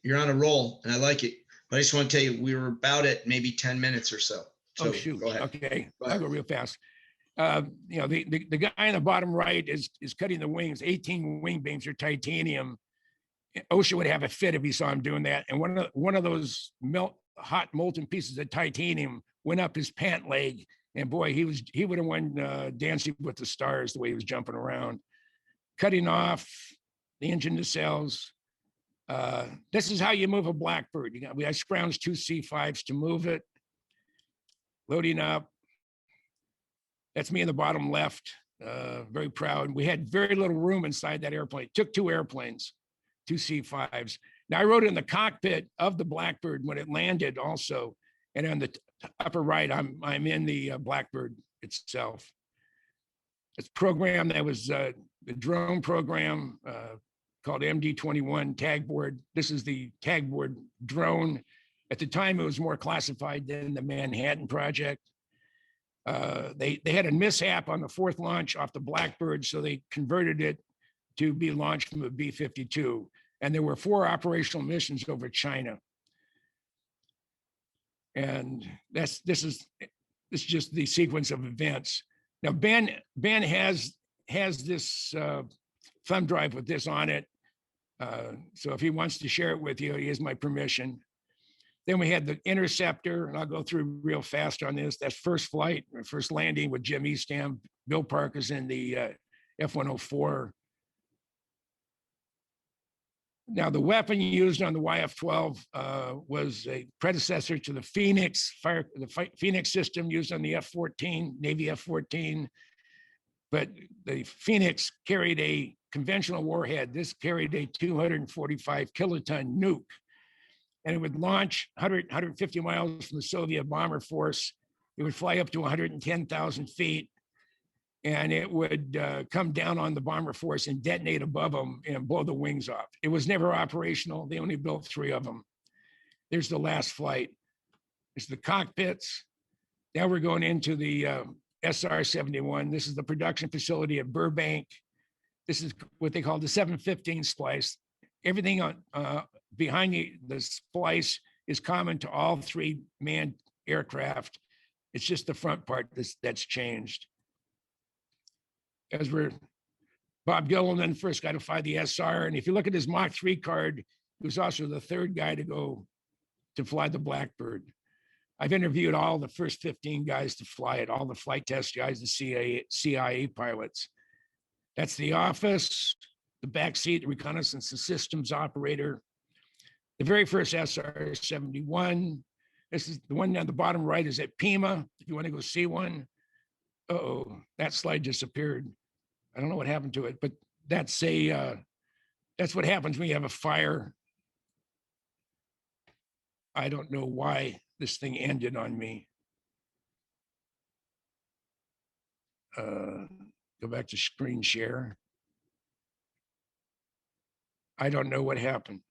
You're on a roll, and I like it. But I just want to tell you, we were about at maybe 10 minutes or so. Oh, shoot. Go ahead. Okay. I'll go real fast. The guy in the bottom right is cutting the wings. 18 wing beams are titanium. OSHA would have a fit if he saw him doing that. And one of those hot molten pieces of titanium went up his pant leg. And boy, he would have won Dancing with the Stars the way he was jumping around. Cutting off the engine nacelles. This is how you move a Blackbird. I scrounged 2 C5s to move it. Loading up. That's me in the bottom left. Very proud. We had very little room inside that airplane. It took 2 airplanes. 2 C5s. Now I rode in the cockpit of the Blackbird when it landed also. And on the upper right, I'm in the Blackbird itself. It's a program that was the drone program called MD-21 tag board. This is the tag board drone. At the time, it was more classified than the Manhattan Project. They had a mishap on the fourth launch off the Blackbird, so they converted it to be launched from a B-52. And there were 4 operational missions over China. And this is just the sequence of events. Now, Ben has this thumb drive with this on it. So if he wants to share it with you, he has my permission. Then we had the Interceptor, and I'll go through real fast on this. That's first flight, or first landing with Jim Eastham. Bill Parker's in the F-104. Now, the weapon used on the YF-12 was a predecessor to the Phoenix Phoenix system used on the F-14, Navy F-14. But the Phoenix carried a conventional warhead. This carried a 245 kiloton nuke. And it would launch 150 miles from the Soviet bomber force. It would fly up to 110,000 feet. And it would come down on the bomber force and detonate above them and blow the wings off. It was never operational. They only built 3 of them. There's the last flight. There's the cockpits. Now we're going into the SR-71. This is the production facility at Burbank. This is what they call the 715 splice. Everything on behind the splice is common to all 3 manned aircraft. It's just the front part that's changed. As Bob Gilliland first got to fly the SR, and if you look at his Mach 3 card, he was also the 3rd guy to fly the Blackbird. I've interviewed all the first 15 guys to fly it, all the flight test guys, the CIA pilots. That's the office, the back seat, the reconnaissance and systems operator. The very first SR-71. This is the one on the bottom right is at Pima, if you want to go see one. Uh-oh, that slide disappeared. I don't know what happened to it, but that's what happens when you have a fire. I don't know why this thing ended on me. Go back to screen share. I don't know what happened.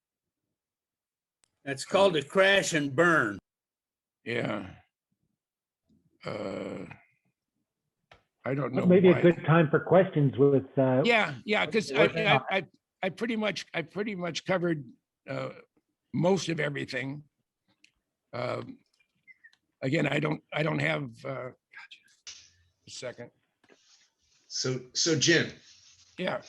That's called a crash and burn. Yeah. I don't know. Maybe why. a good time for questions with. Yeah, because I pretty much covered most of everything. Again, I don't have a second. So Jim, Yeah.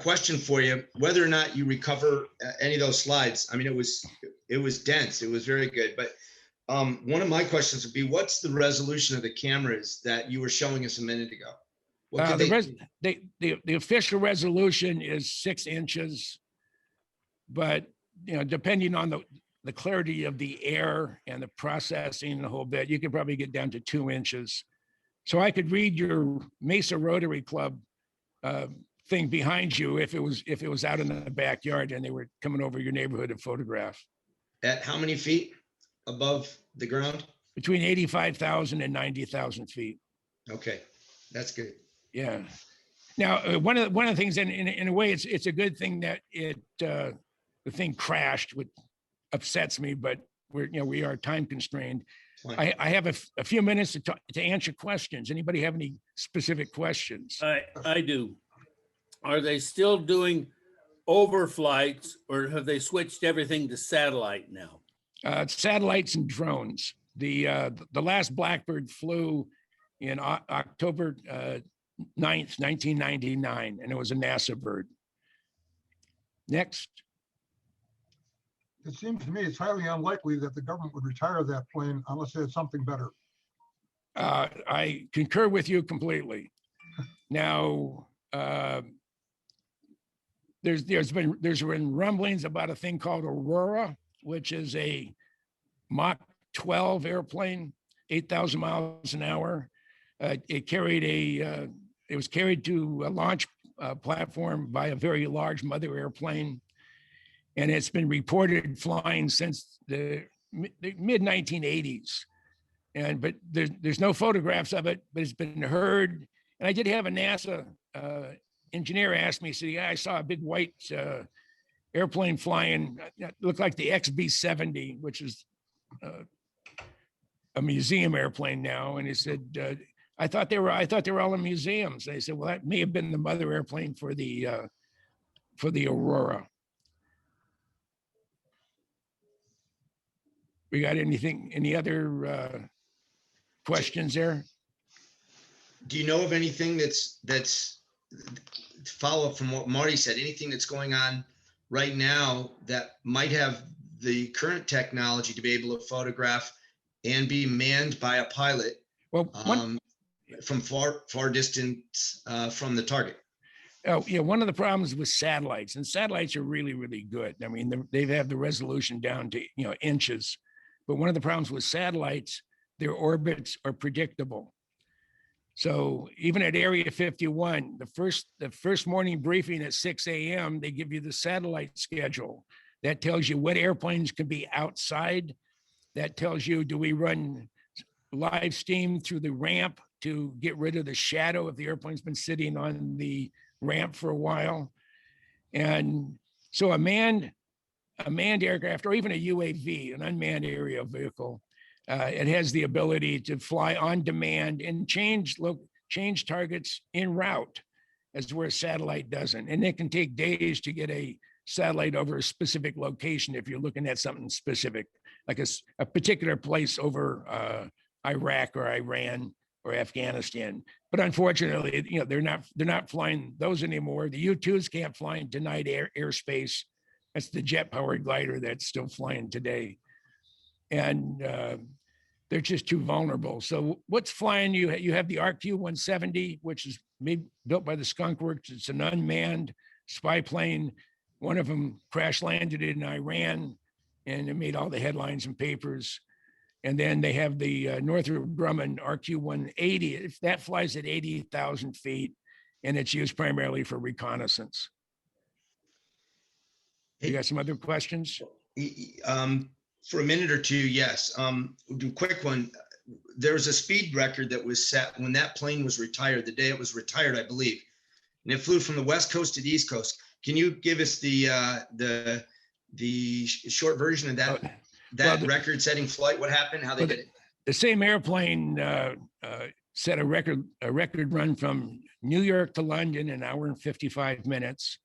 Question for you, whether or not you recover any of those slides. I mean, it was dense. It was very good. But one of my questions would be, what's the resolution of the cameras that you were showing us a minute ago? What could The official resolution is 6 inches, but depending on the clarity of the air and the processing the whole bit, you could probably get down to 2 inches. So I could read your Mesa Rotary Club thing behind you if it was out in the backyard and they were coming over your neighborhood to photograph. At how many feet above the ground? Between 85,000 and 90,000 feet. Okay, that's good. Yeah. Now, one of the things, in a way, it's a good thing that the thing crashed, which upsets me, but we are time constrained. Fine. I have a few minutes to answer questions. Anybody have any specific questions? I do. Are they still doing overflights, or have they switched everything to satellite now? Satellites and drones. The last Blackbird flew in October 9th, 1999, and it was a NASA bird. Next. It seems to me it's highly unlikely that the government would retire that plane unless they had something better. I concur with you completely. Now, there's been rumblings about a thing called Aurora, which is a Mach 12 airplane, 8,000 miles an hour. It was carried to a launch platform by a very large mother airplane. And it's been reported flying since the mid 1980s. But there's no photographs of it, but it's been heard. And I did have a NASA engineer ask me, said, yeah, I saw a big white airplane flying, looked like the XB-70, which is a museum airplane now. And he said, I thought they were all in museums. And I said, well, that may have been the mother airplane for the Aurora. We got any other questions there? Do you know of anything that's follow up from what Marty said, anything that's going on right now that might have the current technology to be able to photograph and be manned by a pilot Well, from far distance from the target? Oh, yeah. One of the problems with satellites, and satellites are really, really good. I mean, they have the resolution down to, inches. But one of the problems with satellites, their orbits are predictable. So even at Area 51, the first morning briefing at 6 a.m., they give you the satellite schedule. That tells you what airplanes can be outside. That tells you, do we run live steam through the ramp to get rid of the shadow if the airplane's been sitting on the ramp for a while? And so a manned aircraft, or even a UAV, an unmanned aerial vehicle, it has the ability to fly on demand and change targets en route, as where a satellite doesn't. And it can take days to get a satellite over a specific location if you're looking at something specific, like a particular place over Iraq or Iran or Afghanistan. But unfortunately, they're not flying those anymore. The U-2s can't fly in denied airspace. That's the jet-powered glider that's still flying today. And they're just too vulnerable. So what's flying? You have the RQ-170, which is built by the Skunk Works. It's an unmanned spy plane. One of them crash landed in Iran, and it made all the headlines and papers. And then they have the Northrop Grumman RQ-180. If that flies at 80,000 feet, and it's used primarily for reconnaissance. You got some other questions? For a minute or two, yes. We'll do a quick one. There was a speed record that was set when that plane was retired, the day it was retired, I believe. And it flew from the West Coast to the East Coast. Can you give us the short version of that record-setting flight? What happened? How they did it? The same airplane set a record run from New York to London in 1 hour and 55 minutes.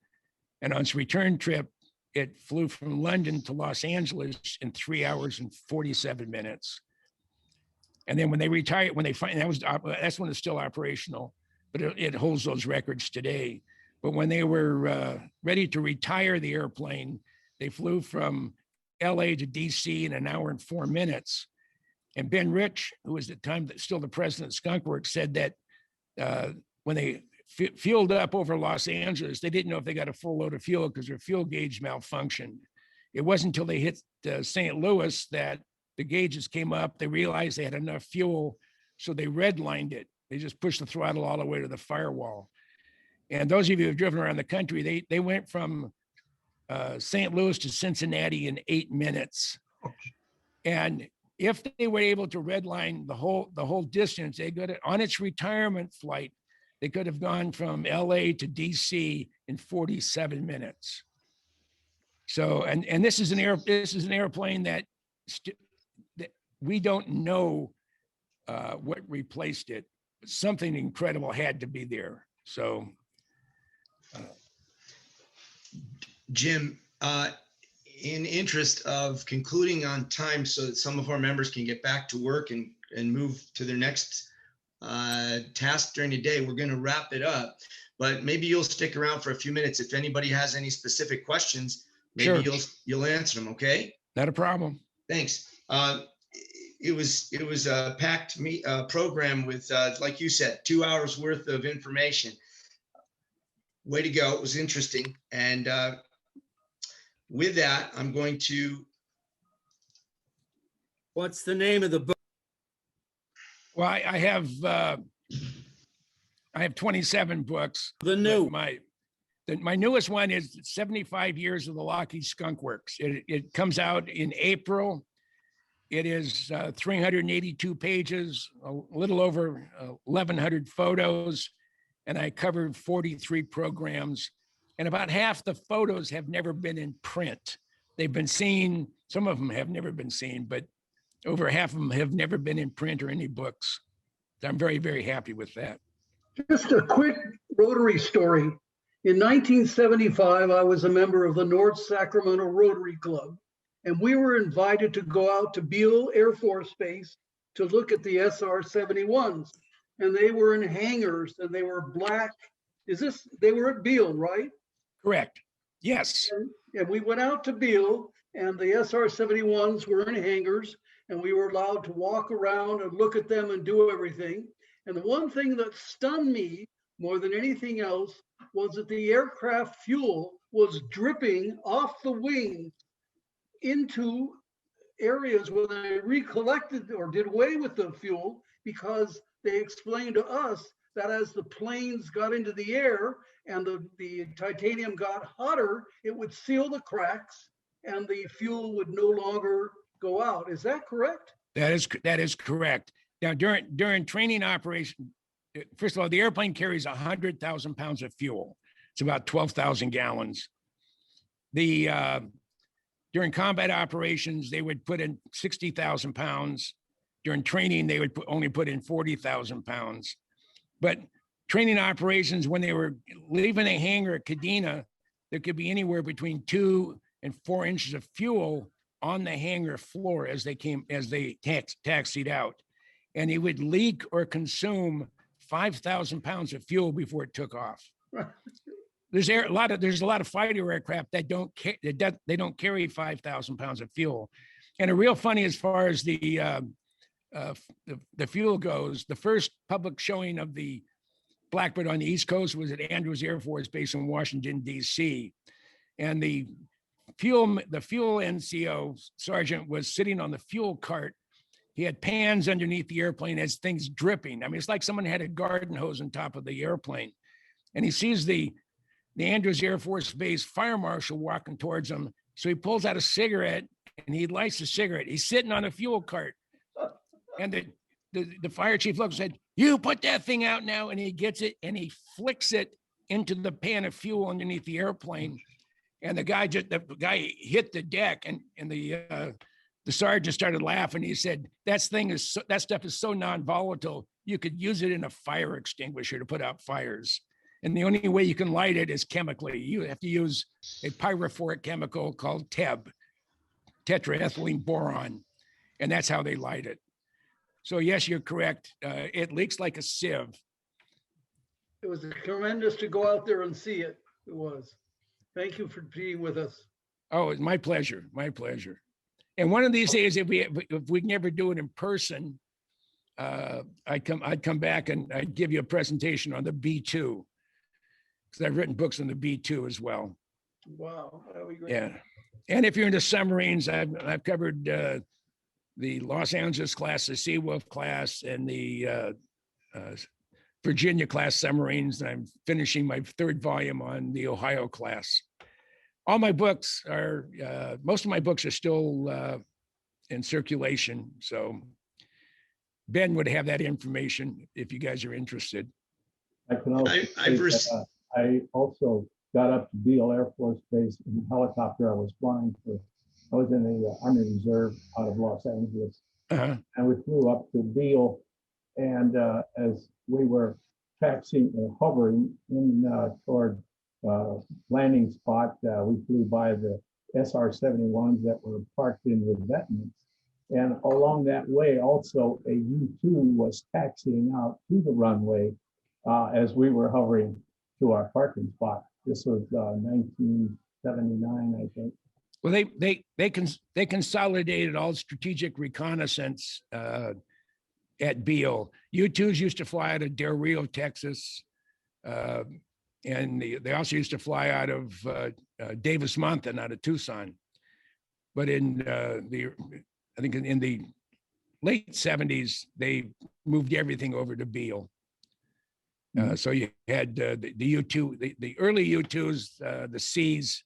And on its return trip, it flew from London to Los Angeles in 3 hours and 47 minutes. And then when they retired, that's when it's still operational, but it holds those records today. But when they were ready to retire the airplane, they flew from LA to DC in 1 hour and 4 minutes. And Ben Rich, who was at the time still the president of Skunk Works, said that when they fueled up over Los Angeles, they didn't know if they got a full load of fuel because their fuel gauge malfunctioned. It wasn't until they hit St. Louis that the gauges came up. They realized they had enough fuel, so they redlined it. They just pushed the throttle all the way to the firewall. And those of you who've driven around the country, they went from St. Louis to Cincinnati in 8 minutes. And if they were able to redline the whole distance, they got it on its retirement flight. They could have gone from LA to DC in 47 minutes. So, and this is an airplane that we don't know what replaced it. Something incredible had to be there. So, Jim, in interest of concluding on time so that some of our members can get back to work and move to their next task during the day, we're going to wrap it up, but maybe you'll stick around for a few minutes. If anybody has any specific questions, maybe sure, you'll answer them. Okay. Not a problem. Thanks. It was a packed program with, like you said, 2 hours worth of information. Way to go. It was interesting. And with that, I'm going to. What's the name of the book? Well, I have 27 books. The new. My newest one is 75 years of the Lockheed Skunk Works. It comes out in April. It is 382 pages, a little over 1,100 photos, and I covered 43 programs. And about half the photos have never been in print. They've been seen, some of them have never been seen, but over half of them have never been in print or any books. So I'm very, very happy with that. Just a quick Rotary story. In 1975, I was a member of the North Sacramento Rotary Club, and we were invited to go out to Beale Air Force Base to look at the SR-71s. And they were in hangars and they were black. They were at Beale, right? Correct. Yes. And we went out to Beale and the SR-71s were in hangars and we were allowed to walk around and look at them and do everything. And the one thing that stunned me more than anything else was that the aircraft fuel was dripping off the wing into areas where they recollected or did away with the fuel, because they explained to us that as the planes got into the air and the titanium got hotter, it would seal the cracks and the fuel would no longer go out. Is that correct? That is correct. Now, during training operation, first of all, the airplane carries 100,000 pounds of fuel. It's about 12,000 gallons. During combat operations, they would put in 60,000 pounds. During training, they would only put in 40,000 pounds. But training operations, when they were leaving a hangar at Kadena, there could be anywhere between 2 and 4 inches of fuel on the hangar floor as they taxied out. And it would leak or consume 5,000 pounds of fuel before it took off. There's a lot of fighter aircraft that don't carry 5,000 pounds of fuel. And a real funny, as far as the fuel goes, the first public showing of the Blackbird on the East Coast was at Andrews Air Force Base in Washington, D.C. And the fuel NCO sergeant was sitting on the fuel cart. He had pans underneath the airplane as things dripping. I mean, it's like someone had a garden hose on top of the airplane. And he sees the Andrews Air Force Base fire marshal walking towards him. So he pulls out a cigarette and he lights the cigarette. He's sitting on a fuel cart. And the fire chief looks and said, "You put that thing out now." And he gets it and he flicks it into the pan of fuel underneath the airplane. And the guy hit the deck, and the sergeant started laughing. He said, that stuff is so non-volatile, you could use it in a fire extinguisher to put out fires. And the only way you can light it is chemically. You have to use a pyrophoric chemical called TEB, tetraethylene boron. And that's how they light it. So yes, you're correct. It leaks like a sieve. It was tremendous to go out there and see it. It was. Thank you for being with us. Oh, it's my pleasure. My pleasure. And one of these days, if we can ever do it in person, I'd come back and I'd give you a presentation on the B-2, because I've written books on the B-2 as well. Wow, that would be great. Yeah. And if you're into submarines, I've covered the Los Angeles class, the Seawolf class, and the Virginia class submarines. And I'm finishing my 3rd volume on the Ohio class. All my books are, most of my books are still in circulation. So Ben would have that information if you guys are interested. I can also say I also got up to Beale Air Force Base in a helicopter. I was flying I was in the Army Reserve out of Los Angeles. Uh-huh. And we flew up to Beale, and as we were taxiing or hovering in toward landing spot, we flew by the SR-71s that were parked in revetments. And along that way, also a U-2 was taxiing out to the runway as we were hovering to our parking spot. This was 1979, I think. Well, they consolidated all strategic reconnaissance at Beale. U-2s used to fly out of Del Rio, Texas, and they also used to fly out of Davis-Monthan, out of Tucson. But I think in the late 70s, they moved everything over to Beale. So you had the U2, the early U2s, the Cs,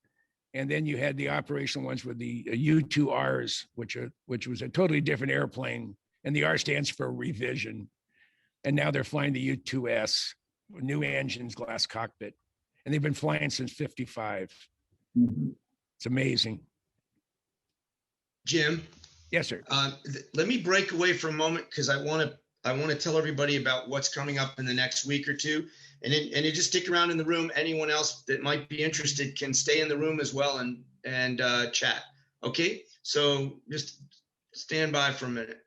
and then you had the operational ones with the U2Rs, which was a totally different airplane, and the R stands for revision. And now they're flying the U2S, new engines, glass cockpit, and they've been flying since '55. It's amazing. Jim? Yes, sir. Let me break away for a moment because I want to tell everybody about what's coming up in the next week or two. And you just stick around in the room. Anyone else that might be interested can stay in the room as well and chat. Okay, so just stand by for a minute.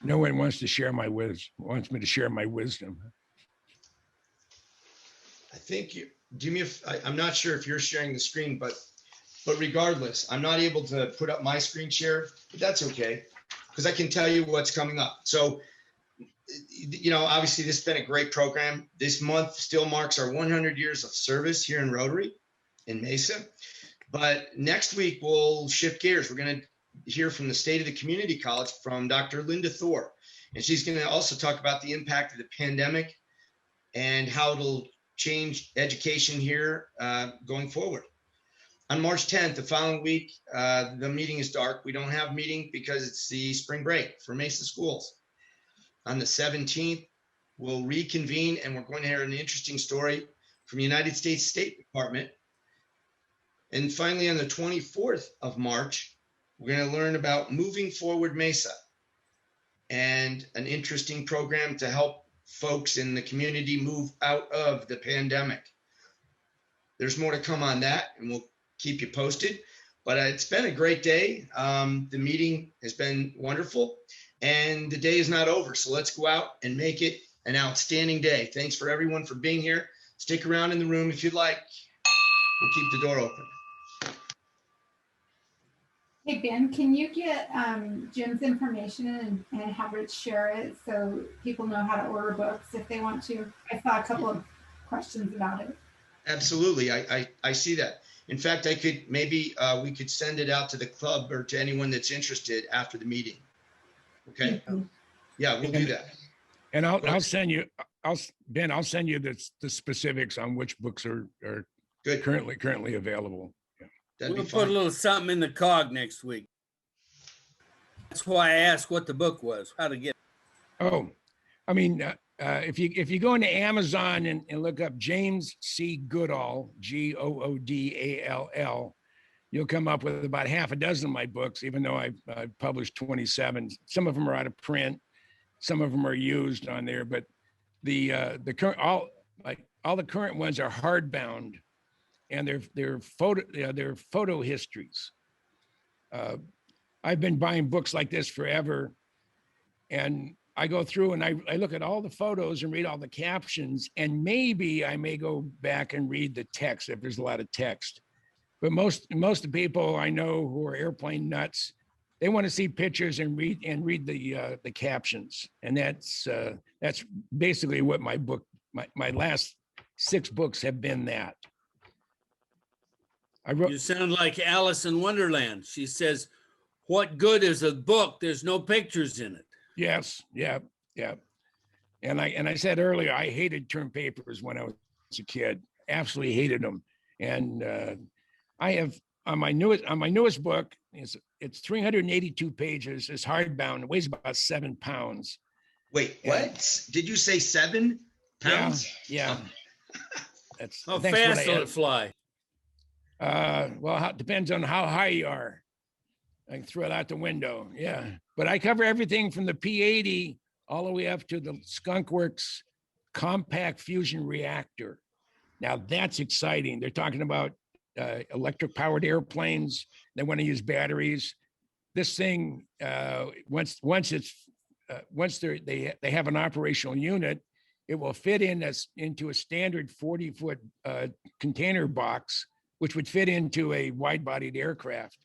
No one wants to share my wants me to share my wisdom. I think you do me. I'm not sure if you're sharing the screen, but regardless, I'm not able to put up my screen share, but that's okay because I can tell you what's coming up. So, you know, obviously this has been a great program. This month still marks our 100 years of service here in Rotary in Mesa. But next week we'll shift gears. We're going to hear from the State of the Community College from Dr. Linda Thor. And she's going to also talk about the impact of the pandemic and how it'll change education here going forward. On March 10th, the following week, the meeting is dark. We don't have a meeting because it's the spring break for Mesa schools. On the 17th, we'll reconvene and we're going to hear an interesting story from the United States State Department. And finally, on the 24th of March, we're going to learn about Moving Forward Mesa and an interesting program to help folks in the community move out of the pandemic. There's more to come on that, and we'll keep you posted. But it's been a great day. The meeting has been wonderful, and the day is not over. So let's go out and make it an outstanding day. Thanks for everyone for being here. Stick around in the room if you'd like. We'll keep the door open. Hey, Ben, can you get Jim's information and have Rich share it so people know how to order books if they want to? I saw a couple of questions about it. Absolutely. I see that. In fact, I could maybe we could send it out to the club or to anyone that's interested after the meeting. Okay. Yeah, we'll do that. And I'll send you, Ben, I'll send you the specifics on which books are good currently available. We'll put a little something in the cog next week. That's why I asked what the book was, how to get. Oh, I mean, if you go into Amazon and look up James C. Goodall, Goodall, you'll come up with about half a dozen of my books, even though I've published 27. Some of them are out of print, some of them are used on there, but the current all the current ones are hardbound. And they're photo histories. I've been buying books like this forever, and I go through and I look at all the photos and read all the captions, and maybe I may go back and read the text if there's a lot of text. But most of the people I know who are airplane nuts, they want to see pictures and read the captions, and that's basically what my last 6 books have been. That. You sound like Alice in Wonderland. She says, "What good is a book? There's no pictures in it." Yes, yeah. And I said earlier, I hated term papers when I was a kid. Absolutely hated them. And I have on my newest book. It's 382 pages. It's hardbound. It weighs about 7 pounds. Wait, what? Did you say 7 pounds? Yeah. That's how fast will it fly? Well, it depends on how high you are. I can throw it out the window. Yeah. But I cover everything from the P-80 all the way up to the Skunk Works compact fusion reactor. Now that's exciting. They're talking about electric powered airplanes. They want to use batteries. This thing, once they have an operational unit, it will fit into a standard 40-foot container box, which would fit into a wide-bodied aircraft.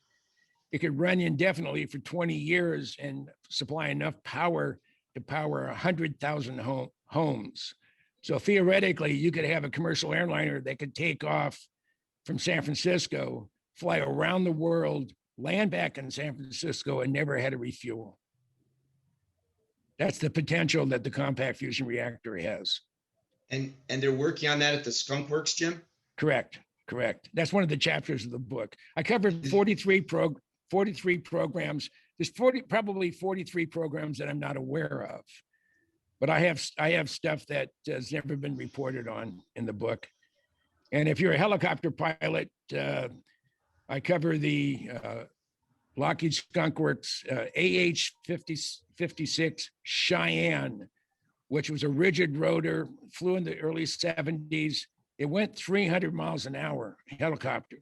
It could run indefinitely for 20 years and supply enough power to power 100,000 homes. So theoretically, you could have a commercial airliner that could take off from San Francisco, fly around the world, land back in San Francisco, and never had to refuel. That's the potential that the compact fusion reactor has. And they're working on that at the Skunk Works, Jim? Correct. That's one of the chapters of the book. I covered 43 programs. There's probably 43 programs that I'm not aware of, but I have stuff that has never been reported on in the book. And if you're a helicopter pilot, I cover the Lockheed Skunk Works AH-56 Cheyenne, which was a rigid rotor, flew in the early 70s. It went 300 miles an hour helicopter,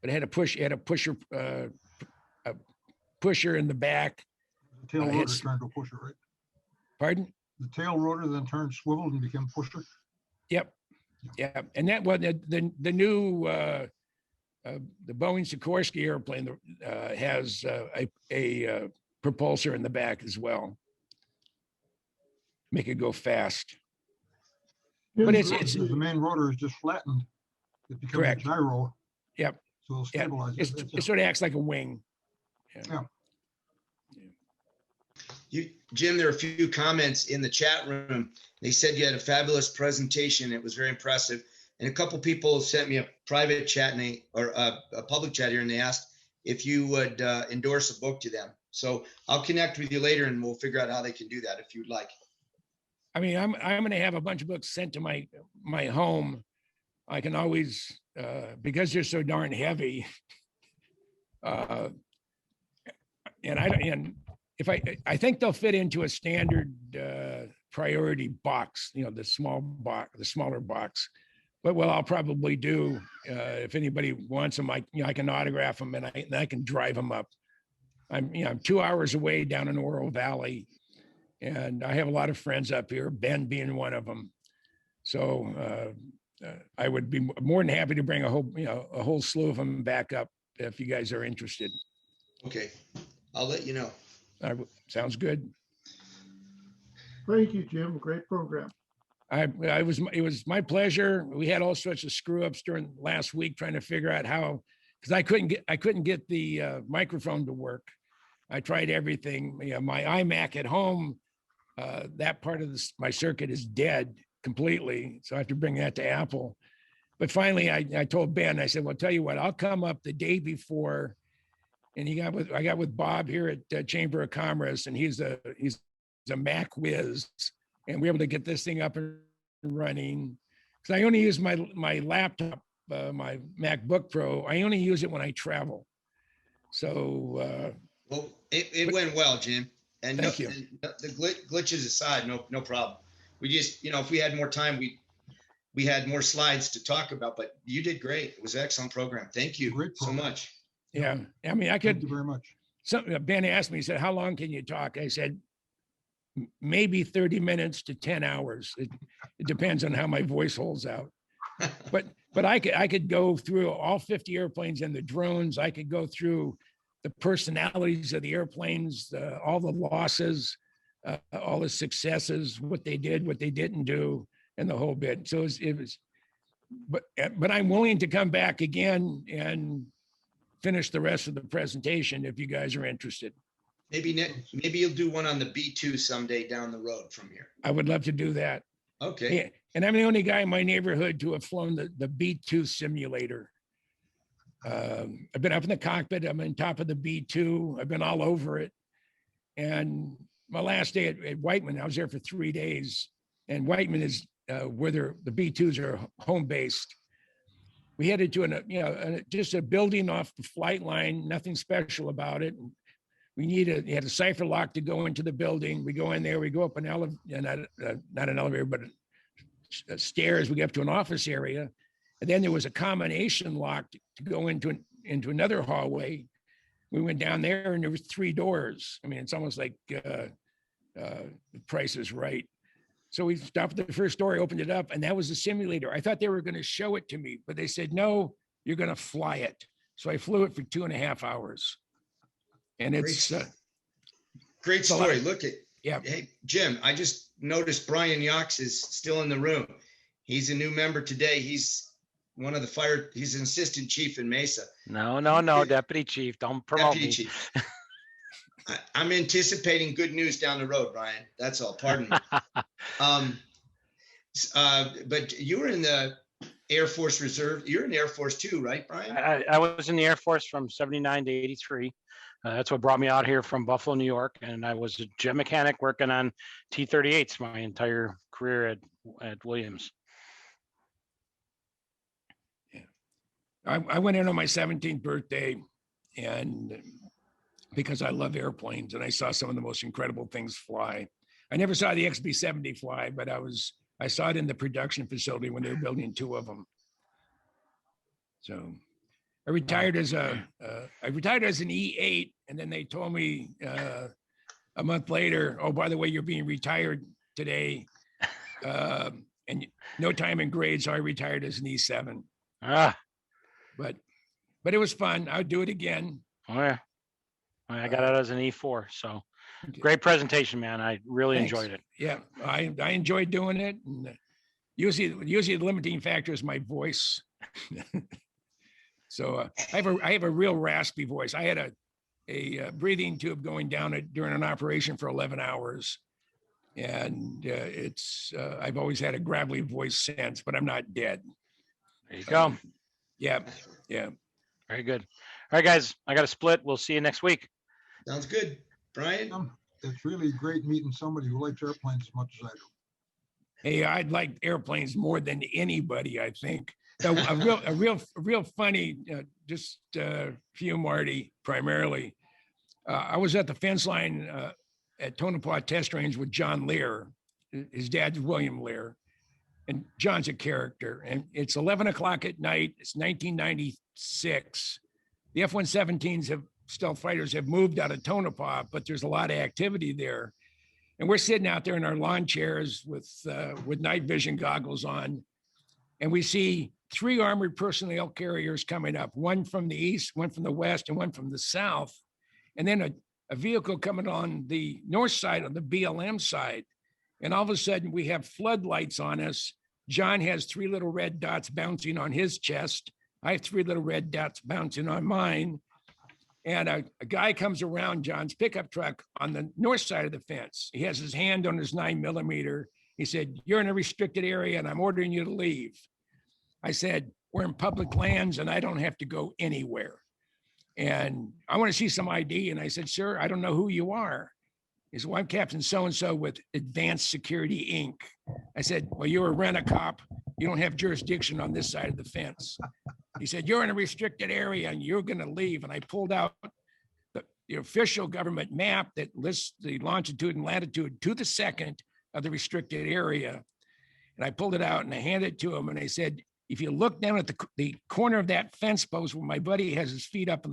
but it had a pusher in the back. The tail rotor turned to a pusher, right? Pardon? The tail rotor then turned, swiveled and became pusher. Yep. And that was the new the Boeing Sikorsky airplane has a propulsor in the back as well. Make it go fast. But it's the main rotor is just flattened. It becomes correct. a gyro. Yep. So it'll stabilize it. It sort of acts like a wing. Yeah. Jim, there are a few comments in the chat room. They said you had a fabulous presentation. It was very impressive. And a couple people sent me a private chat or a public chat here, and they asked if you would endorse a book to them. So I'll connect with you later, and we'll figure out how they can do that if you'd like. I mean, I'm going to have a bunch of books sent to my home. I can always because they're so darn heavy. And I think they'll fit into a standard priority box, the smaller box. But what I'll probably do, if anybody wants them, I can autograph them and I can drive them up. I'm 2 hours away down in Oro Valley, and I have a lot of friends up here, Ben being one of them. So I would be more than happy to bring a whole slew of them back up if you guys are interested. Okay, I'll let you know. Sounds good. Thank you, Jim. Great program. It was my pleasure. We had all sorts of screw ups during last week trying to figure out how, because I couldn't get the microphone to work. I tried everything. My iMac at home, that part of my circuit is dead completely. So I have to bring that to Apple. But finally, I told Ben, I said, well, tell you what, I'll come up the day before. And I got with Bob here at Chamber of Commerce, and he's a Mac whiz, and we're able to get this thing up and running. Because I only use my laptop, my MacBook Pro. I only use it when I travel. So well, it went well, Jim. And thank you. And the glitches aside, no problem. We just, if we had more time, we had more slides to talk about. But you did great. It was an excellent program. Thank you so much. Yeah, I mean, I could. Thank you very much. Ben asked me, he said, how long can you talk? I said, maybe 30 minutes to 10 hours. It depends on how my voice holds out. But I could go through all 50 airplanes and the drones. I could go through the personalities of the airplanes, all the losses, all the successes, what they did, what they didn't do, and the whole bit. So it was, but I'm willing to come back again and finish the rest of the presentation if you guys are interested. Maybe you'll do one on the B2 someday down the road from here. I would love to do that. Okay. Yeah, and I'm the only guy in my neighborhood to have flown the B2 simulator. I've been up in the cockpit. I'm on top of the B2. I've been all over it. And my last day at Whiteman, I was there for 3 days. And Whiteman is where the B2s are home based. We headed to just a building off the flight line, nothing special about it. We had a cipher lock to go into the building. We go in there, we go up an elevator, not an elevator, but stairs. We get up to an office area. And then there was a combination lock to go into another hallway. We went down there and there was 3 doors. I mean, it's almost like The Price is Right. So we stopped at the first door, opened it up, and that was the simulator. I thought they were going to show it to me, but they said, no, you're going to fly it. So I flew it for 2.5 hours. And it's great story. Look at, yeah. Hey, Jim, I just noticed Brian Yox is still in the room. He's a new member today. He's one of the fire, he's an assistant chief in Mesa. No, Deputy Chief, don't promote Deputy me. Chief. I'm anticipating good news down the road, Brian. That's all. Pardon me. But you were in the Air Force Reserve. You're in Air Force too, right, Brian? I was in the Air Force from 79 to 83. That's what brought me out here from Buffalo, New York. And I was a jet mechanic working on T-38s my entire career at Williams. I went in on my 17th birthday, and because I love airplanes, and I saw some of the most incredible things fly. I never saw the XB-70 fly, but I saw it in the production facility when they were building 2 of them. So I retired as an E8, and then they told me a month later, oh, by the way, you're being retired today, and no time in grade, so I retired as an E7. But it was fun. I would do it again. Oh yeah, I got out as an E4. So great presentation, man. I really enjoyed it. Yeah, I enjoyed doing it. And usually the limiting factor is my voice. So I have a real raspy voice. I had a breathing tube going down during an operation for 11 hours. And I've always had a gravelly voice since, but I'm not dead. There you go. Yeah. Very good. All right, guys, I got to split. We'll see you next week. Sounds good. Brian? It's really great meeting somebody who likes airplanes as much as I do. Hey, I'd like airplanes more than anybody, I think. A real funny, just for you, Marty, primarily. I was at the fence line at Tonopah Test Range with John Lear. His dad's William Lear. And John's a character. And it's 11 o'clock at night. It's 1996. The F-117s stealth fighters have moved out of Tonopah, but there's a lot of activity there. And we're sitting out there in our lawn chairs with night vision goggles on. And we see 3 armored personnel carriers coming up, one from the east, one from the west, and one from the south. And then a vehicle coming on the north side, on the BLM side. And all of a sudden we have floodlights on us. John has 3 little red dots bouncing on his chest. I have 3 little red dots bouncing on mine. And a guy comes around John's pickup truck on the north side of the fence. He has his hand on his 9mm. He said, "You're in a restricted area and I'm ordering you to leave." I said, "We're in public lands and I don't have to go anywhere. And I want to see some ID." And I said, "Sir, I don't know who you are." He said, "Well, I'm Captain so-and-so with Advanced Security, Inc." I said, "Well, you're a rent-a-cop. You don't have jurisdiction on this side of the fence." He said, "You're in a restricted area and you're going to leave." And I pulled out the official government map that lists the longitude and latitude to the second of the restricted area. And I pulled it out and I handed it to him. And I said, "If you look down at the corner of that fence post where my buddy has his feet up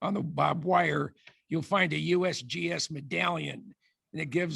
on the barbed wire, you'll find a USGS medallion. And it gives